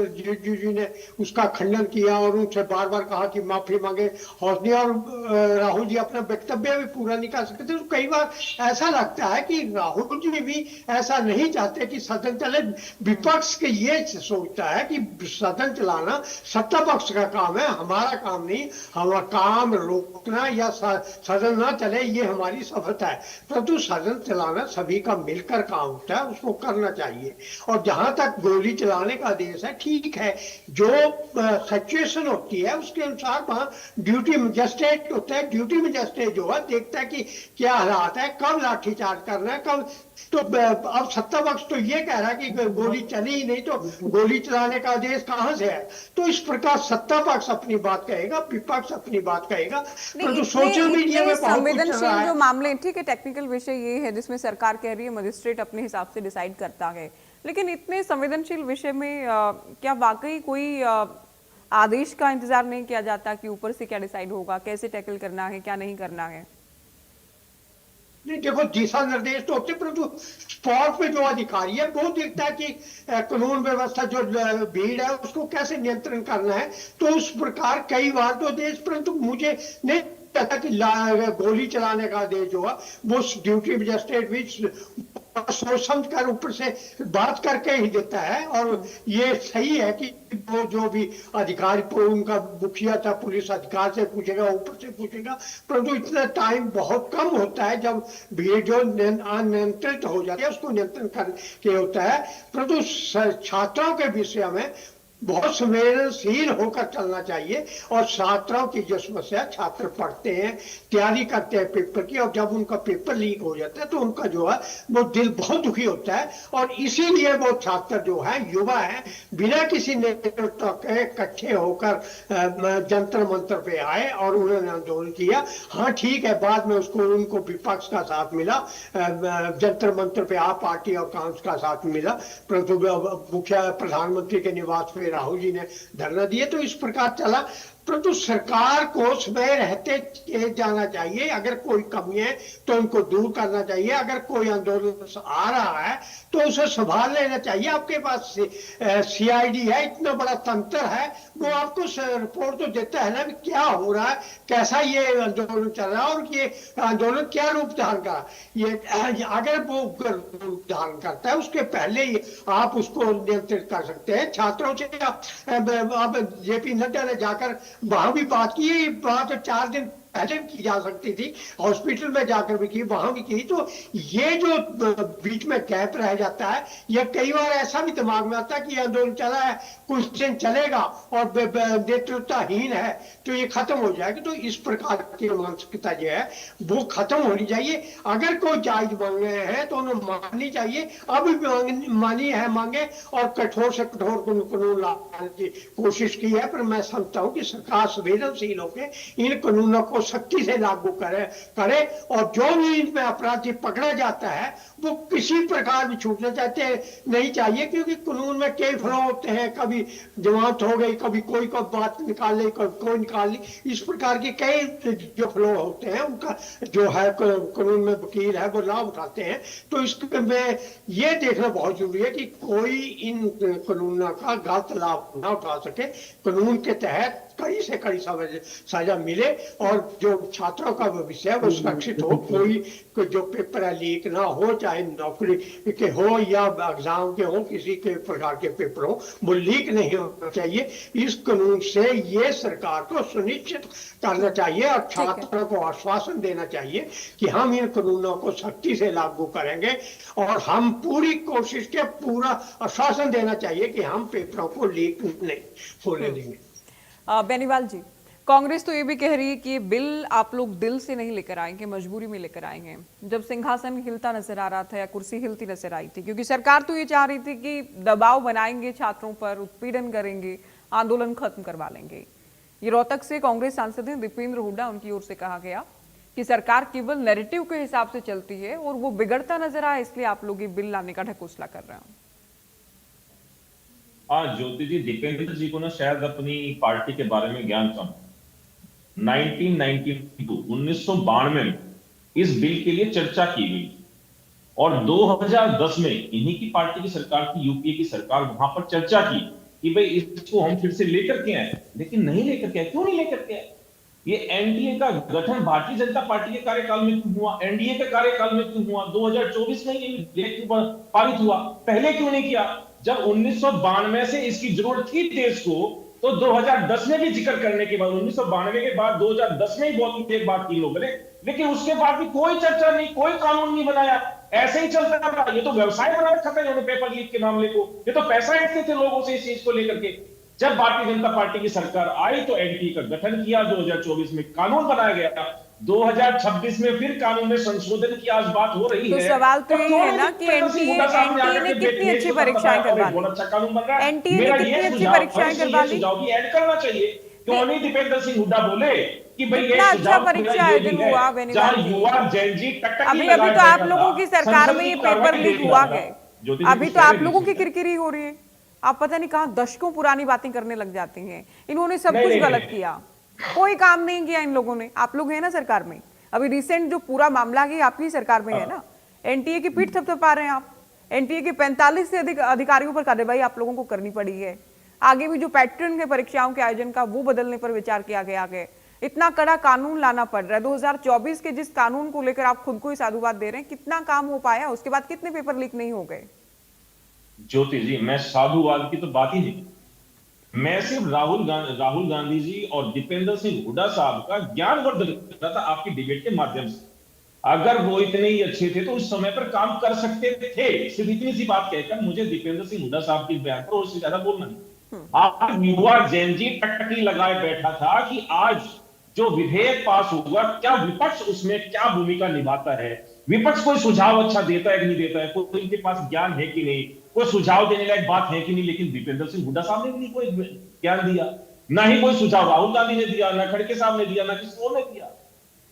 जी ने उसका खंडन किया और उनसे बार बार कहा कि माफी मांगे, हौसले, और राहुल जी अपना वक्तव्य भी पूरा नहीं कर सकते। तो कई बार ऐसा लगता है कि राहुल जी भी ऐसा नहीं चाहते कि सदन चले। विपक्ष के ये सोचता है कि सदन चलाना सत्ता पक्ष का काम है, हमारा काम नहीं, हमारा काम रोकना या सदन ना चले ये हमारी सफलता है। परंतु सदन चलाना सभी का मिलकर काम होता है, उसको करना चाहिए। और जहां तक गोली चलाने का आदेश है, ठीक है, जो सिचुएशन होती है उसके अनुसार वहां ड्यूटी मजिस्ट्रेट होता है, ड्यूटी मजिस्ट्रेट जो है देखता है कि क्या हालात है, कब लाठीचार्ज करना है, कब। तो अब सत्ता पक्ष तो ये कह रहा है कि गोली चली ही नहीं, तो गोली चलाने का आदेश कहां से है? तो इस प्रकार सत्ता पक्ष अपनी बात कहेगा, विपक्ष अपनी बात कहेगा। तो सोशल मीडिया में संवेदनशील जो मामले, ठीक है, टेक्निकल विषय ये है जिसमें सरकार कह रही है मजिस्ट्रेट अपने हिसाब से डिसाइड करता है, लेकिन इतने संवेदनशील विषय में क्या वाकई कोई आदेश का इंतजार नहीं किया जाता कि ऊपर से क्या डिसाइड होगा, कैसे टैकल करना है, क्या नहीं करना है? नहीं, देखो, दिशा निर्देश तो होते, परंतु स्पॉट पे जो अधिकारी है वो देखता है कि कानून व्यवस्था जो भीड़ है उसको कैसे नियंत्रण करना है। तो उस प्रकार कई बार तो देश, परंतु मुझे नहीं कहता कि गोली चलाने का आदेश जो है वो ड्यूटी मजिस्ट्रेट भी सोच समझ कर ऊपर से बात करके ही देता है। और ये सही है कि वो जो भी अधिकारी, उनका मुखिया था, पुलिस अधिकारी से पूछेगा, ऊपर से पूछेगा, परंतु इतना टाइम बहुत कम होता है जब भीड़ जो अनियंत्रित हो जाती है उसको नियंत्रण करके होता है। परंतु छात्रों के विषय में बहुत संवेदनशील होकर चलना चाहिए। और छात्रों की जो समस्या, छात्र पढ़ते हैं, तैयारी करते हैं पेपर की, और जब उनका पेपर लीक हो जाता है तो उनका जो है वो दिल बहुत दुखी होता है। और इसीलिए वो छात्र जो है, युवा है, बिना किसी नेतृत्व के इकट्ठे होकर जंतर मंतर पे आए और उन्होंने आंदोलन किया। हाँ ठीक है, बाद में उनको विपक्ष का साथ मिला, जंतर मंतर पे आप पार्टी और कांग्रेस का साथ मिला, परंतु मुख्य प्रधानमंत्री के निवास पे राहुल जी ने धरना दिए, तो इस प्रकार चला। परंतु सरकार को समय रहते जाना चाहिए। अगर कोई कमी है तो उनको दूर करना चाहिए। अगर कोई आंदोलन आ रहा है तो उसे संभाल लेना चाहिए। आपके पास सीआईडी है, इतना बड़ा तंत्र है, वो आपको रिपोर्ट तो देता है ना कि क्या हो रहा है, कैसा ये आंदोलन चल रहा है और ये आंदोलन क्या रूप धारण कर, ये अगर वो रूप धारण करता है उसके पहले ही आप उसको नियंत्रित कर सकते हैं। छात्रों से आप जेपी नड्डा ने जाकर वहां भी बात की, ये बात 4 दिन पहले की जा सकती थी, हॉस्पिटल में जाकर भी की, वहां भी की। तो ये जो बीच में गैप रह जाता है, ये कई बार ऐसा भी दिमाग में आता है कि आंदोलन चला है, कुछ दिन चलेगा और नेतृत्वहीन है तो ये खत्म हो जाएगा। तो इस प्रकार की मानसिकता जो है वो खत्म होनी चाहिए। अगर कोई जायज मांगे हैं तो उन्हें माननी चाहिए। अब मानी है मांगे और कठोर से कठोर कानून लाने की कोशिश की है, पर मैं समझता हूँ कि सरकार संवेदनशील होकर इन कानूनों को सख्ती से लागू करे और जो भी इनमें अपराधी पकड़ा जाता है वो किसी प्रकार भी छूटना चाहते नहीं चाहिए, क्योंकि कानून में कई फ्लो होते हैं, कभी जमानत हो गई, कभी कोई बात निकाल ली, कोई निकाल ली, इस प्रकार के कई जो फ्लो होते हैं उनका जो है कानून में वकील है वो लाभ उठाते हैं। तो इसमें ये देखना बहुत जरूरी है कि कोई इन कानूनों का गलत लाभ ना उठा सके, कानून के तहत कड़ी से कड़ी सजा मिले और जो छात्रों का भविष्य है वो सुरक्षित हो। कोई जो पेपर है लीक ना हो, चाहे नौकरी के हो या एग्जाम के हो, किसी के प्रकार के पेपर हो, वो लीक नहीं होना चाहिए। इस कानून से ये सरकार को सुनिश्चित करना चाहिए और छात्रों को आश्वासन देना चाहिए कि हम इन कानूनों को सख्ती से लागू करेंगे और हम पूरी कोशिश के पूरा आश्वासन देना चाहिए कि हम पेपरों को लीक नहीं होने देंगे। बेनीवाल जी, कांग्रेस तो ये भी कह रही है कि ये बिल आप लोग दिल से नहीं लेकर आएंगे, मजबूरी में लेकर आएंगे। जब सिंहासन हिलता नजर आ रहा था या कुर्सी हिलती नजर आई थी, क्योंकि सरकार तो ये चाह रही थी कि दबाव बनाएंगे, छात्रों पर उत्पीड़न करेंगे, आंदोलन खत्म करवा लेंगे। ये रोहतक से कांग्रेस सांसद हैं दीपेंद्र हुड्डा, उनकी ओर से कहा गया कि सरकार केवल नैरेटिव के हिसाब से चलती है और वो बिगड़ता नजर आया, इसलिए आप लोग ये बिल लाने का ढकोसला कर रहे हैं। ज्योति जी, दीपेंद्र जी को ना शायद अपनी पार्टी के बारे में ज्ञान कम। 1992 में इस बिल के लिए चर्चा की गई और 2010 में इन्हीं की पार्टी की सरकार की, यूपीए की सरकार, वहां पर चर्चा की कि भाई इसको हम फिर से लेकर के आए, लेकिन नहीं लेकर के आए। क्यों नहीं लेकर के आए? ये एनडीए का गठन भारतीय जनता पार्टी के कार्यकाल में क्यों हुआ, एनडीए के कार्यकाल में क्यों हुआ, 2024 में ये पारित हुआ, पहले क्यों नहीं किया? जब 1992 से इसकी जरूरत थी देश को, तो 2010 में भी जिक्र करने के बाद, 1992 के बाद 2010 में ही बहुत एक बात की लोगों ने, लेकिन उसके बाद भी कोई चर्चा नहीं, कोई कानून नहीं बनाया, ऐसे ही चलता रहा। ये तो व्यवसाय बना रखा था इन्होंने पेपर लीक के मामले को, ये तो पैसा ऐंठते थे लोगों से इस चीज को लेकर के। जब भारतीय जनता पार्टी की सरकार आई तो एनडीए का गठन किया, 2024 में कानून बनाया गया, 2026 में फिर कानून में संशोधन की आज बात हो रही है। तो सवाल तो ये है ना कि एनटीए ने कितनी अच्छी परीक्षाएं करवा ली, बहुत अच्छा कानून बन रहा है। एनटीए ने कितनी अच्छी परीक्षाएं करवा ली, ऐड करना चाहिए। क्यों नहीं दीपेंद्र सिंह हुड्डा बोले कि भाई ये अच्छा परीक्षा आयोजन हुआ, अभी तो आप लोगों की सरकार में ये पेपर लीक हुआ है, अभी तो आप लोगों की किरकिरी हो रही है। आप पता नहीं कहां दशकों पुरानी बातें करने लग जाती हैं। इन्होंने सब कुछ गलत किया, कोई काम नहीं किया इन लोगों ने। आप लोग हैं ना सरकार में, अभी रिसेंट जो पूरा मामला है आपकी सरकार में है ना, एनटीए की पीठ थपथपा रहे हैं आप। एनटीए के 45 से अधिक अधिकारियों पर कार्रवाई आप लोगों को करनी पड़ी है। आगे भी जो पैटर्न है परीक्षाओं के आयोजन का, वो बदलने पर विचार किया गया है। इतना कड़ा कानून लाना पड़ रहा है। 2024 के जिस कानून को लेकर आप खुद को ही साधुवाद दे रहे हैं, कितना काम हो पाया? उसके बाद कितने पेपर लीक नहीं हो गए? ज्योति जी, मैं साधुवाद की तो बात ही नहीं, मैं सिर्फ राहुल गांधी जी और दीपेंद्र सिंह हुड्डा साहब का ज्ञानवर्धन कर रहा था आपकी डिबेट के माध्यम से। अगर वो इतने ही अच्छे थे तो उस समय पर काम कर सकते थे। सिर्फ इतनी सी बात कहकर मुझे दीपेंद्र सिंह हुड्डा साहब की बयान पर उससे ज्यादा बोलना नहीं। आज युवा जेनजी टकटकी लगाए बैठा था कि आज जो विधेयक पास होगा क्या विपक्ष उसमें क्या भूमिका निभाता है, विपक्ष कोई सुझाव अच्छा देता है कि नहीं देता है, कोई इनके पास ज्ञान है कि नहीं, कोई सुझाव देने लायक बात है कि नहीं। लेकिन दीपेंद्र सिंह हुड्डा साहब ने भी कोई ज्ञान दिया, ना ही कोई सुझाव राहुल गांधी ने दिया, ना खड़गे साहब ने दिया, ना किसी और ने दिया।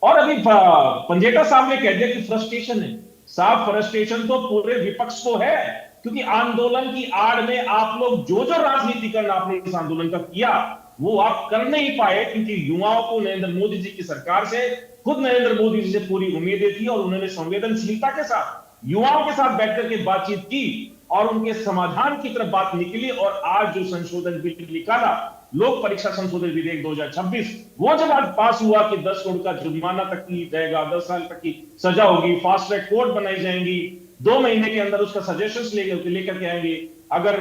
और अभी पंजेटा साहब ने कह दिया कि फ्रस्ट्रेशन है। साहब फ्रस्ट्रेशन तो पूरे विपक्ष को है, क्योंकि आंदोलन की आड़ में आप लोग जो जो राजनीतिकरण आपने इस आंदोलन का किया वो आप कर नहीं पाए, क्योंकि युवाओं को नरेंद्र मोदी जी की सरकार से, खुद नरेंद्र मोदी जी से पूरी उम्मीदें थी और उन्होंने संवेदनशीलता के साथ युवाओं के साथ बैठकर के बातचीत की और उनके समाधान की तरफ बात निकली। और आज जो संशोधन बिल निकाला, लोक परीक्षा संशोधन विधेयक 2026, वो जब आज पास हुआ कि 10 करोड़ का जुर्माना तक की जाएगा, 10 साल तक की सजा होगी, फास्ट ट्रैक कोर्ट बनाई जाएंगी, 2 महीने के अंदर उसका सजेशंस लेकर के आएंगे, अगर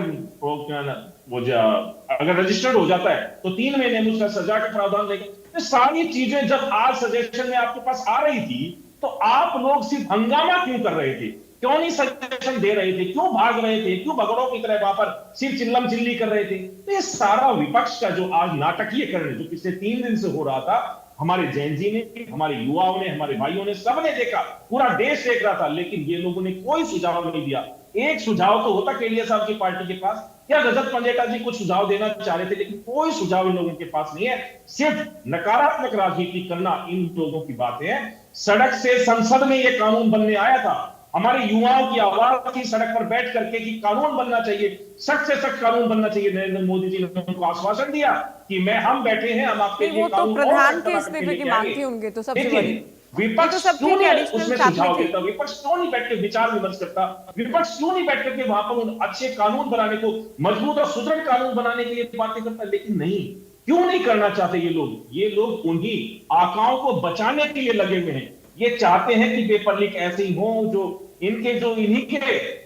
अगर रजिस्टर्ड हो जाता है तो 3 महीने में उसका सजा का प्रावधान रहेगा। तो सारी चीजें जब आज सजेशन में आपके पास आ रही थी तो आप लोग सिर्फ हंगामा क्यों कर रहे थे, क्यों नहीं सजेशन दे रहे थे, क्यों भाग रहे थे, क्यों भगड़ों की तरह वहां पर सिर्फ चिल्लम चिल्ली कर रहे थे। तो ये सारा विपक्ष का जो आज नाटकीय करण जो पिछले 3 दिन से हो रहा था, हमारे जैन जी ने, हमारे युवाओं ने, हमारे भाइयों ने, सबने देखा, पूरा देश देख रहा था, लेकिन ये लोगों ने कोई सुझाव नहीं दिया। एक सुझाव तो होता केलिया साहब की पार्टी के पास, क्या रजत पंजेटा जी कुछ सुझाव देना चाह रहे थे, लेकिन कोई सुझाव इन लोगों के पास नहीं है। सिर्फ नकारात्मक राजनीति करना इन लोगों की बातें हैं। सड़क से संसद में यह कानून बनने आया था, हमारे युवाओं की आवाज थी सड़क पर बैठ करके कि कानून बनना चाहिए, सख्त से सख्त कानून बनना चाहिए। नरेंद्र मोदी जी ने उनको आश्वासन दिया कि हम बैठे हैं, हम आपके लिए कानून, वो तो प्रधान के इस्तीफे की मांग थी उनके, तो सबसे बड़ी विपक्ष क्यों नहीं उसमें सुझाव देता, विपक्ष क्यों नहीं बैठ के विचार विमर्श करता, विपक्ष क्यों नहीं बैठ करके वहां पर अच्छे कानून बनाने को, मजबूत और सुदृढ़ कानून बनाने के लिए बातें करता। लेकिन नहीं, क्यों नहीं करना चाहते ये लोग उन्हीं आकाओं को बचाने के लिए लगे हुए हैं। ये चाहते हैं कि पेपर लीक ऐसे ही हो, जो इन्हीं के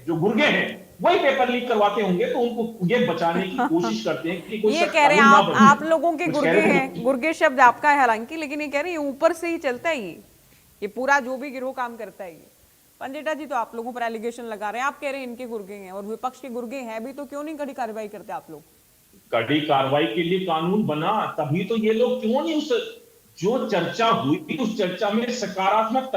जो गुर्गे हैं वही पेपर लीक करवाते होंगे, तो उनको ये बचाने की कोशिश करते हैं कि कोई ये कह रहे हैं आप लोगों के गुर्गे हैं, गुर्गे शब्द आपका है हालांकि, लेकिन ये कह रहे हैं ऊपर से ही चलता है ये पूरा जो भी गिरोह काम करता है। ये पंजेटा जी तो आप लोगों पर एलिगेशन लगा रहे हैं, आप कह रहे हैं इनके गुर्गे हैं, और विपक्ष के गुर्गे हैं भी, तो क्यों नहीं कड़ी कार्रवाई करते आप लोग? कड़ी कार्रवाई के लिए कानून बना, तभी तो ये लोग क्यों नहीं उस जो चर्चा हुई उस चर्चा में सकारात्मक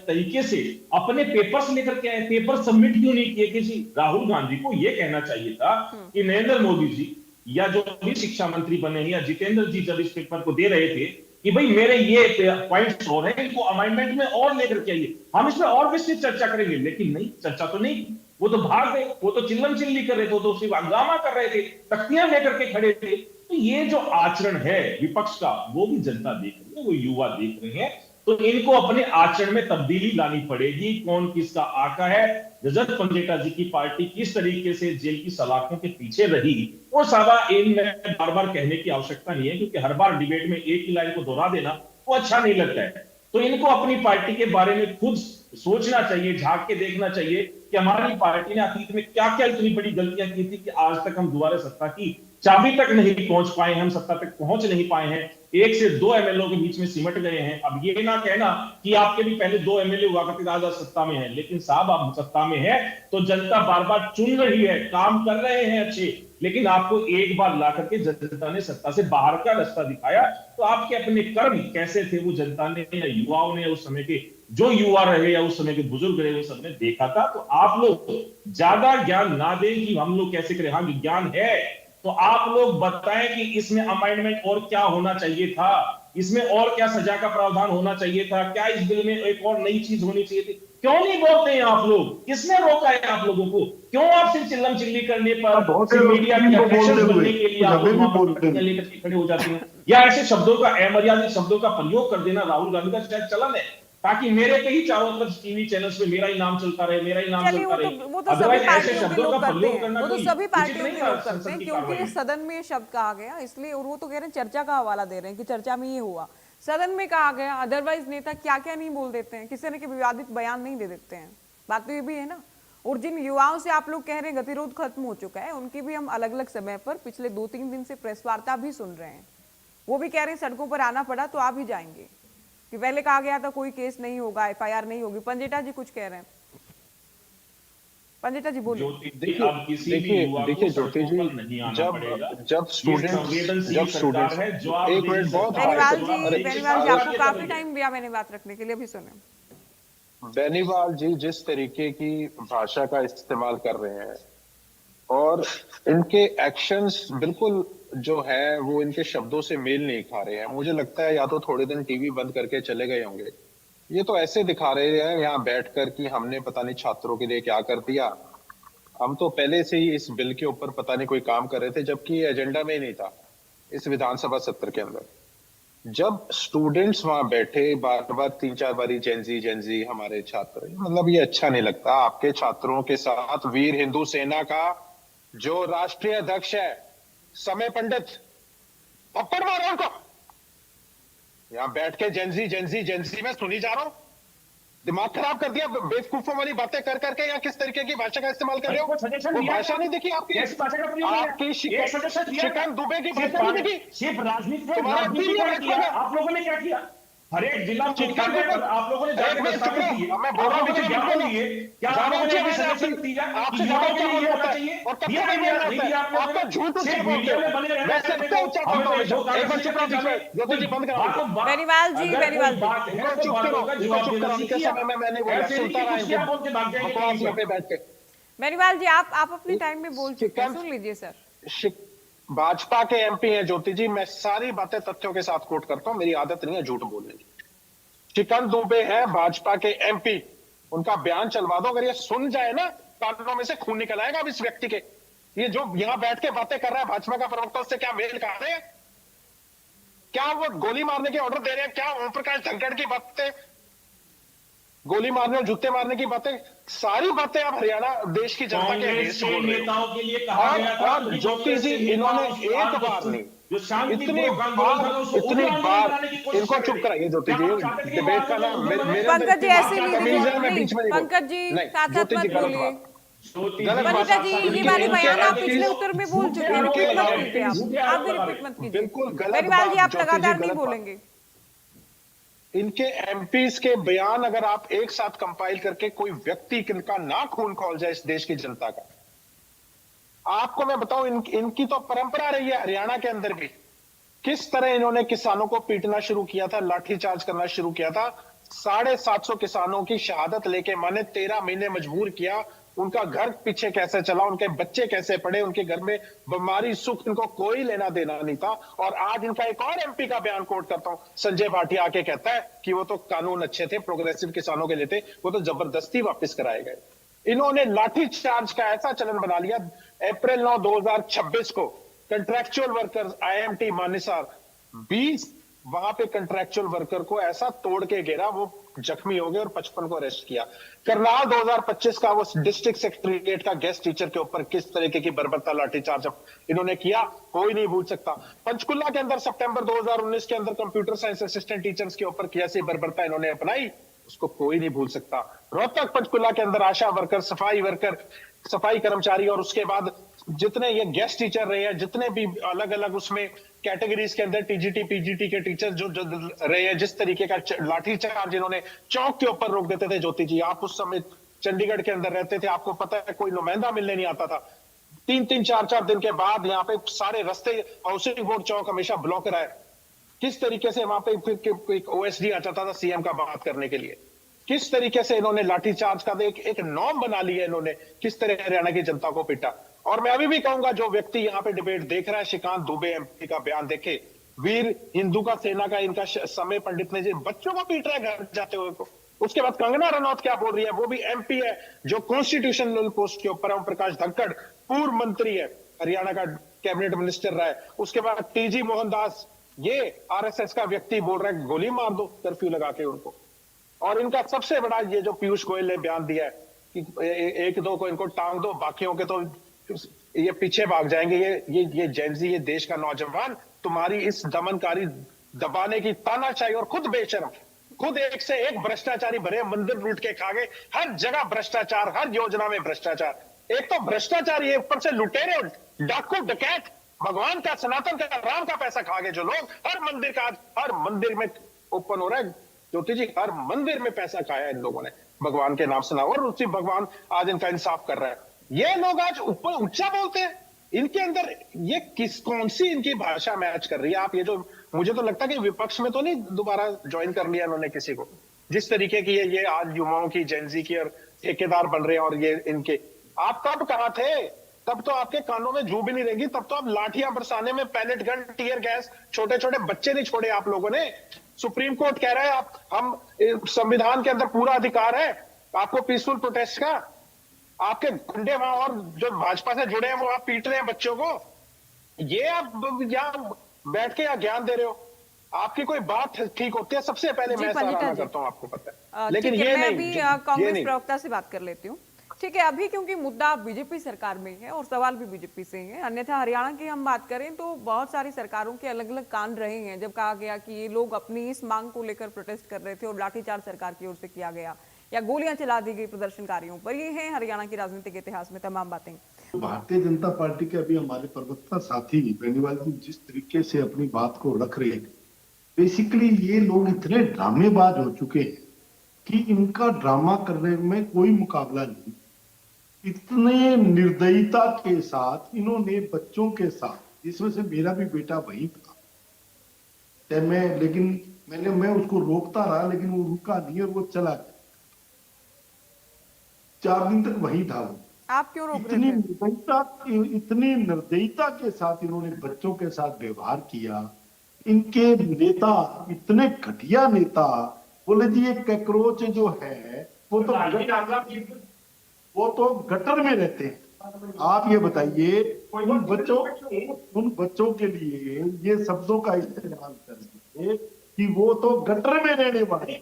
तरीके से अपने पेपर्स लेकर के आए, पेपर सबमिट क्यों नहीं किए? किसी राहुल गांधी को यह कहना चाहिए था कि नरेंद्र मोदी जी या जो भी शिक्षा मंत्री बने हैं या जितेंद्र जी जब इस पेपर को दे रहे थे कि भाई मेरे ये पॉइंट्स और हैं, इनको अमेंडमेंट में और लेकर के आइए, हम इसमें और विस्तृत चर्चा करेंगे। लेकिन नहीं, चर्चा तो नहीं, वो तो भाग गए, वो तो चिल्लम चिल्ली कर रहे थे, वो तो सिर्फ हंगामा कर रहे थे, तख्तियां लेकर के खड़े थे। तो ये जो आचरण है विपक्ष का, वो भी जनता देख रही है, वो युवा देख रहे हैं, तो इनको अपने आचरण में तब्दीली लानी पड़ेगी। कौन किसका आका है, रजत पंजेटा जी की पार्टी किस तरीके से जेल की सलाखों के पीछे रही, वो सारा इनमें बार बार कहने की आवश्यकता नहीं है, क्योंकि हर बार डिबेट में एक ही लाइन को दोहरा देना वो अच्छा नहीं लगता है। तो इनको अपनी पार्टी के बारे में खुद सोचना चाहिए, झांक के देखना चाहिए कि हमारी पार्टी ने अतीत में क्या क्या इतनी बड़ी गलतियां की थी कि आज तक हम दोबारा सत्ता की चाबी तक नहीं पहुंच पाए, हम सत्ता तक पहुंच नहीं पाए हैं, 1 से 2 एमएलए के बीच में सिमट गए हैं। अब ये ना कहना कि आपके भी पहले 2 एमएलए हुआ करते आज सत्ता में है, लेकिन साहब आप सत्ता में है तो जनता बार बार चुन रही है, काम कर रहे हैं अच्छे, लेकिन आपको एक बार ला करके जनता ने सत्ता से बाहर का रास्ता दिखाया। तो आपके अपने कर्म कैसे थे वो जनता ने या युवाओं ने, उस समय के जो युवा रहे या उस समय के बुजुर्ग रहे, वो सबने देखा था। तो आप लोग ज्यादा ज्ञान ना दें कि हम लोग कैसे करें, हाँ ज्ञान है तो आप लोग बताएं कि इसमें अमेंडमेंट और क्या होना चाहिए था, इसमें और क्या सजा का प्रावधान होना चाहिए था, क्या इस बिल में एक और नई चीज होनी चाहिए थी। क्यों नहीं बोलते हैं आप लोग? किसने रोका है आप लोगों को? क्यों आप सिर्फ चिल्लम चिल्ली करने पर मीडिया की अटेंशन बनने के लिए आप लेकर के खड़े हो जाते हैं, या ऐसे शब्दों का, अमर्यादित शब्दों का प्रयोग कर देना राहुल गांधी का शायद चलन है, ताकि मेरे पे ही चारों तरफ टीवी चैनल्स पे मेरा ही नाम चलता रहे, मेरा ही नाम चलता रहे। वो तो सभी पार्टियों के लोग करते हैं, वो तो सभी पार्टियों के लोग करते हैं, क्योंकि सदन में ये शब्द कहा गया इसलिए, और वो तो कह रहे हैं चर्चा का हवाला दे रहे हैं कि चर्चा में ये हुआ, सदन में कहा गया, अदरवाइज नेता क्या क्या नहीं बोल देते हैं, किसी ने के विवादित बयान नहीं दे देते हैं। बात तो ये भी है ना। और जिन युवाओं से आप लोग कह रहे हैं गतिरोध खत्म हो चुका है, उनकी भी हम अलग अलग समय पर पिछले 2-3 दिन से प्रेस वार्ता भी सुन रहे हैं, वो भी कह रहे हैं सड़कों पर आना पड़ा तो आ भी जाएंगे, कि पहले कहा गया था कोई केस नहीं होगा, एफआईआर नहीं होगी। पंजेटा जी कुछ कह रहे हैं। पंडिता जी बोलिए। देखिए देखिए ज्योति जी, जब स्टूडेंट एक मिनट बहुत बेनीवाल जी आपको काफी टाइम दिया मैंने बात रखने के लिए, अभी सुने। बेनीवाल जी जिस तरीके की भाषा का इस्तेमाल कर रहे हैं और इनके एक्शंस बिल्कुल जो है वो इनके शब्दों से मेल नहीं खा रहे हैं। मुझे लगता है या तो थोड़े दिन टीवी बंद करके चले गए होंगे। ये तो ऐसे दिखा रहे हैं यहाँ बैठकर कि हमने पता नहीं छात्रों के लिए क्या कर दिया। हम तो पहले से ही इस बिल के ऊपर पता नहीं कोई काम कर रहे थे, जबकि ये एजेंडा में ही नहीं था इस विधानसभा सत्र के अंदर। जब स्टूडेंट्स वहां बैठे बार बार 3-4 बारी जेंजी हमारे छात्र, मतलब ये अच्छा नहीं लगता। आपके छात्रों के साथ वीर हिंदू सेना का जो राष्ट्रीय अध्यक्ष है समय पंडित, थप्पड़ मारो उनको। यहां बैठ के जेंजी में सुनी जा रहा हूं, दिमाग खराब कर दिया बेवकूफों वाली बातें कर करके। या किस तरीके की भाषा का इस्तेमाल कर रहे हो, वो भाषा नहीं देखी आपकी शिकन दुबे की भाषा नहीं देखी। सिर्फ राजनीति आप लोगों ने क्या किया? हर एक जिला आप लोगों ने मैं बोल रहा बेनीवाल जी बेनीवाल जी आप अपने टाइम में बोल चुके हैं, सुन लीजिए सर। भाजपा के एमपी हैं ज्योति जी, मैं सारी बातें तथ्यों के साथ कोट करता हूं, मेरी आदत नहीं है झूठ बोलने की। शिकन दुबे है भाजपा के एमपी, उनका बयान चलवा दो। अगर ये सुन जाए ना, कानों में से खून निकल आएगा अब इस व्यक्ति के। ये जो यहां बैठ के बातें कर रहा है भाजपा का प्रवक्ता, उससे क्या मेल खा रहे हैं? क्या वो गोली मारने के ऑर्डर दे रहे हैं? क्या ओम प्रकाश धनखड़ की बातें, गोली मारने और जूते मारने की बातें, सारी बातें आप हरियाणा देश की जनता के नेताओं के लिए कहा गया था। और ज्योति जी इन्होंने एक बार नहीं इतनी बार इनको चुप कराइए ज्योति जी। डिबेट का ना पंकज जी ऐसे नहीं, पंकज जी साथ मत बोलिए। पंडिता जी ये वाले बयान आप पिछले उत्तर में बोल चुके हैं, रिपीट मत कीजिए। आप भी रिपीट मत कीजिए। बेनीवाल जी आप लगातार नहीं बोलेंगे। इनके एमपीज के बयान अगर आप एक साथ कंपाइल करके कोई व्यक्ति किनका ना खून खौल जाए इस देश की जनता का, आपको मैं बताऊं इनकी तो परंपरा रही है हरियाणा के अंदर भी। किस तरह इन्होंने किसानों को पीटना शुरू किया था, लाठीचार्ज करना शुरू किया था। 750 किसानों की शहादत लेके माने 13 महीने मजबूर किया। उनका घर पीछे कैसे चला, उनके बच्चे कैसे पढ़े, उनके घर में बीमारी सुख इनको कोई लेना देना नहीं था। और आज इनका एक और एमपी का बयान कोट करता हूं, संजय भाटिया आके कहता है कि वो तो कानून अच्छे थे, प्रोग्रेसिव किसानों के लिए थे, वो तो जबरदस्ती वापस कराए गए। इन्होंने लाठी चार्ज का ऐसा चलन बना लिया। अप्रैल 9 2026 को कंट्रैक्चुअल वर्कर्स आईएमटी मानेसर 20 वहां पे कंट्रैक्चुअल वर्कर को ऐसा तोड़ के गिरा, वो जख्मी हो गए और 55 को अरेस्ट किया। करनाल 2025 का वो डिस्ट्रिक्ट सेक्रेटरीट का गेस्ट टीचर के ऊपर किस तरीके की बर्बरता लाठीचार्ज इन्होंने किया, कोई नहीं भूल सकता। पंचकुला के अंदर सितंबर 2019 के अंदर कंप्यूटर साइंस असिस्टेंट टीचर्स के ऊपर कैसी बर्बरता इन्होंने अपनाई, उसको कोई नहीं भूल सकता। रोहतक पंचकुला के अंदर आशा वर्कर, सफाई कर्मचारी और उसके बाद जितने ये गेस्ट टीचर रहे हैं, जितने भी अलग अलग उसमें कैटेगरीज के अंदर टीजीटी पीजीटी के टीचर जो रहे हैं, जिस तरीके का लाठी चार्ज इन्होंने चौक के ऊपर रोक देते थे। ज्योति जी आप उस समय चंडीगढ़ के अंदर रहते थे, आपको पता है कोई नुमाइंदा मिलने नहीं आता था। 3-3, 4-4 दिन के बाद यहाँ पे सारे रास्ते हाउसिंग बोर्ड चौक हमेशा ब्लॉक रहा है। किस तरीके से वहां पे फिर ओएसडी आ जाता था सीएम का बात करने के लिए। किस तरीके से इन्होंने लाठीचार्ज का एक नॉर्म बना लिया इन्होंने, किस तरह हरियाणा की जनता को पीटा। और मैं अभी भी कहूंगा जो व्यक्ति यहाँ पे डिबेट देख रहा है, श्रीकांत दुबे एमपी का बयान देखे, वीर हिंदू का सेना का इनका समय पंडित ने जिन बच्चों को पीट रहा है घर जाते हुए को। उसके बाद कंगना रनौत क्या बोल रही है, वो भी एमपी है जो कॉन्स्टिट्यूशनल पोस्ट के ऊपर है। ओम प्रकाश धनखड़ पूर्व मंत्री है, हरियाणा का कैबिनेट मिनिस्टर रहा है। उसके बाद टीजी मोहनदास, ये आरएसएस का व्यक्ति बोल रहा है गोली मार दो कर्फ्यू लगा के उनको। और इनका सबसे बड़ा ये जो पीयूष गोयल ने बयान दिया है कि एक दो को इनको टांग दो, बाकियों के तो ये पीछे भाग जाएंगे। ये जेनजी, ये देश का नौजवान तुम्हारी इस दमनकारी दबाने की तानाशाही और खुद बेशर्म, खुद एक से एक भ्रष्टाचारी भरे मंदिर लूट के खा गए। हर जगह भ्रष्टाचार, हर योजना में भ्रष्टाचार। एक तो भ्रष्टाचारी है, ऊपर से लुटेरे, डाकू, डकैत, भगवान का, सनातन का, राम का पैसा खा गए जो लोग। हर मंदिर में ओपन हो रहा है ज्योति जी, हर मंदिर में पैसा खाया इन लोगों ने भगवान के नाम से नाम, और उसी भगवान आज इनका इंसाफ कर रहा है। ये लोग आज ऊपर ऊंचा बोलते हैं, इनके अंदर ये कौन सी इनकी भाषा मैच कर रही है? आप ये जो, मुझे तो लगता है कि विपक्ष में तो नहीं दोबारा ज्वाइन कर लिया इन्होंने किसी को, जिस तरीके की ये आज युवाओं की, जेनजी की और ठेकेदार बन रहे हैं। और ये इनके, आप कब कहाँ थे? तब तो आपके कानों में जू भी नहीं रहेगी, तब तो आप लाठियां बरसाने में, पैलेट गन, टीयर गैस, छोटे छोटे बच्चे नहीं छोड़े आप लोगों ने। सुप्रीम कोर्ट कह रहा है हम संविधान के अंदर पूरा अधिकार है आपको पीसफुल प्रोटेस्ट का। आपके गुंडे वहां और जो भाजपा से जुड़े हैं वो आप पीट रहे हैं बच्चों को। ये आप यहाँ बैठ के या ज्ञान दे रहे हो? आपकी कोई बात ठीक होती है? सबसे पहले मैं सराहना करता हूँ, आपको पता है, लेकिन ये मैं नहीं। अभी कांग्रेस प्रवक्ता से बात कर लेती हूँ। ठीक है, अभी क्योंकि मुद्दा बीजेपी सरकार में है और सवाल भी बीजेपी से है, अन्यथा हरियाणा की हम बात करें तो बहुत सारी सरकारों के अलग अलग कान रहे हैं जब कहा गया कि ये लोग अपनी इस मांग को लेकर प्रोटेस्ट कर रहे थे और लाठीचार्ज सरकार की ओर से किया गया या गोलियां चला दी गई प्रदर्शनकारियों पर। ये है हरियाणा की राजनीति के इतिहास में तमाम बातें। भारतीय जनता पार्टी के अभी हमारे प्रवक्ता साथी बेनीवाल जी जिस तरीके से अपनी बात को रख रहे हैं, बेसिकली ये लोग इतने ड्रामेबाज हो चुके हैं कि इनका ड्रामा करने में कोई मुकाबला नहीं। इतने निर्दयता के साथ इन्होंने बच्चों के साथ, जिसमें से मेरा भी बेटा वही था, लेकिन मैं उसको रोकता रहा, लेकिन वो रुका नहीं और वो चला गया। 4 दिन तक वही था वो। आप क्यों रोक रहे थे? इतनी निर्दयता के साथ इन्होंने बच्चों के साथ व्यवहार किया। इनके नेता इतने घटिया नेता, बोले जी ये कैक्रोच जो है वो तो गटर में रहते हैं। आप ये बताइए उन बच्चों के लिए ये शब्दों का इस्तेमाल करके कि वो तो गटर में रहने वाले,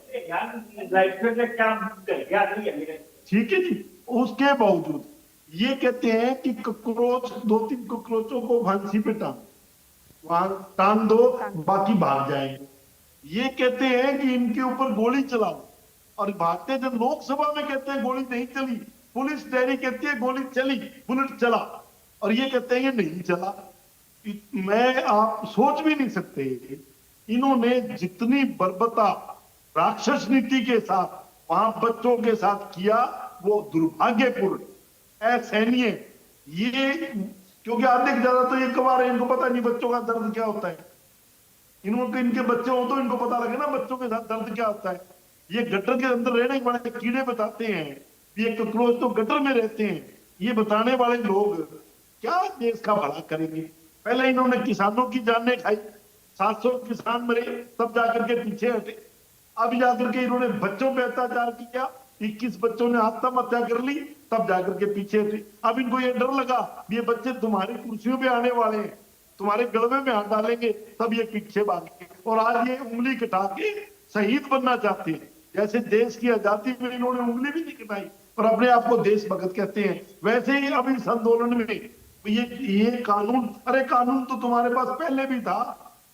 ठीक है जी। उसके बावजूद ये कहते हैं कि कॉकरोच, 2-3 कॉकरोचों को फांसी पे टांग दो, बाकी भाग जाएंगे। ये कहते हैं कि इनके ऊपर गोली चलाओ, और भारतीय जन लोकसभा में कहते हैं गोली नहीं चली, पुलिस डायरी कहती है गोली चली, बुलेट चला, और ये कहते हैं ये नहीं चला। मैं आप सोच भी नहीं सकते, इन्होंने जितनी बर्बरता राक्षस नीति के साथ वहां बच्चों के साथ किया वो दुर्भाग्यपूर्ण, असहनीय। ये क्योंकि अधिक ज्यादा तो ये कमा रहे हैं, इनको पता नहीं बच्चों का दर्द क्या होता है। इन्होंने, इनके बच्चे हो तो इनको पता लगे ना बच्चों के साथ दर्द क्या होता है। ये गटर के अंदर रहने वाले कीड़े बताते हैं, ये कॉकरोच तो गटर में रहते हैं। ये बताने वाले लोग क्या देश का भला करेंगे? पहले इन्होंने किसानों की जानें खाई, 700 किसान मरे, तब जाकर के पीछे हटे। अब जाकर के इन्होंने बच्चों पे अत्याचार किया, 21 बच्चों ने आत्महत्या कर ली, तब जाकर के पीछे हटे। अब इनको ये डर लगा ये बच्चे तुम्हारी कुर्सियों पे आने वाले हैं, तुम्हारे गलबे में हाथ डालेंगे, तब ये पीछे भागे। और आज ये उंगली कटा के शहीद बनना चाहते हैं। जैसे देश की आजादी में इन्होंने उंगली भी नहीं कटाई और अपने आप को देशभक्त कहते हैं, वैसे ही अब इस आंदोलन में ये कानून, अरे कानून तो तुम्हारे पास पहले भी था।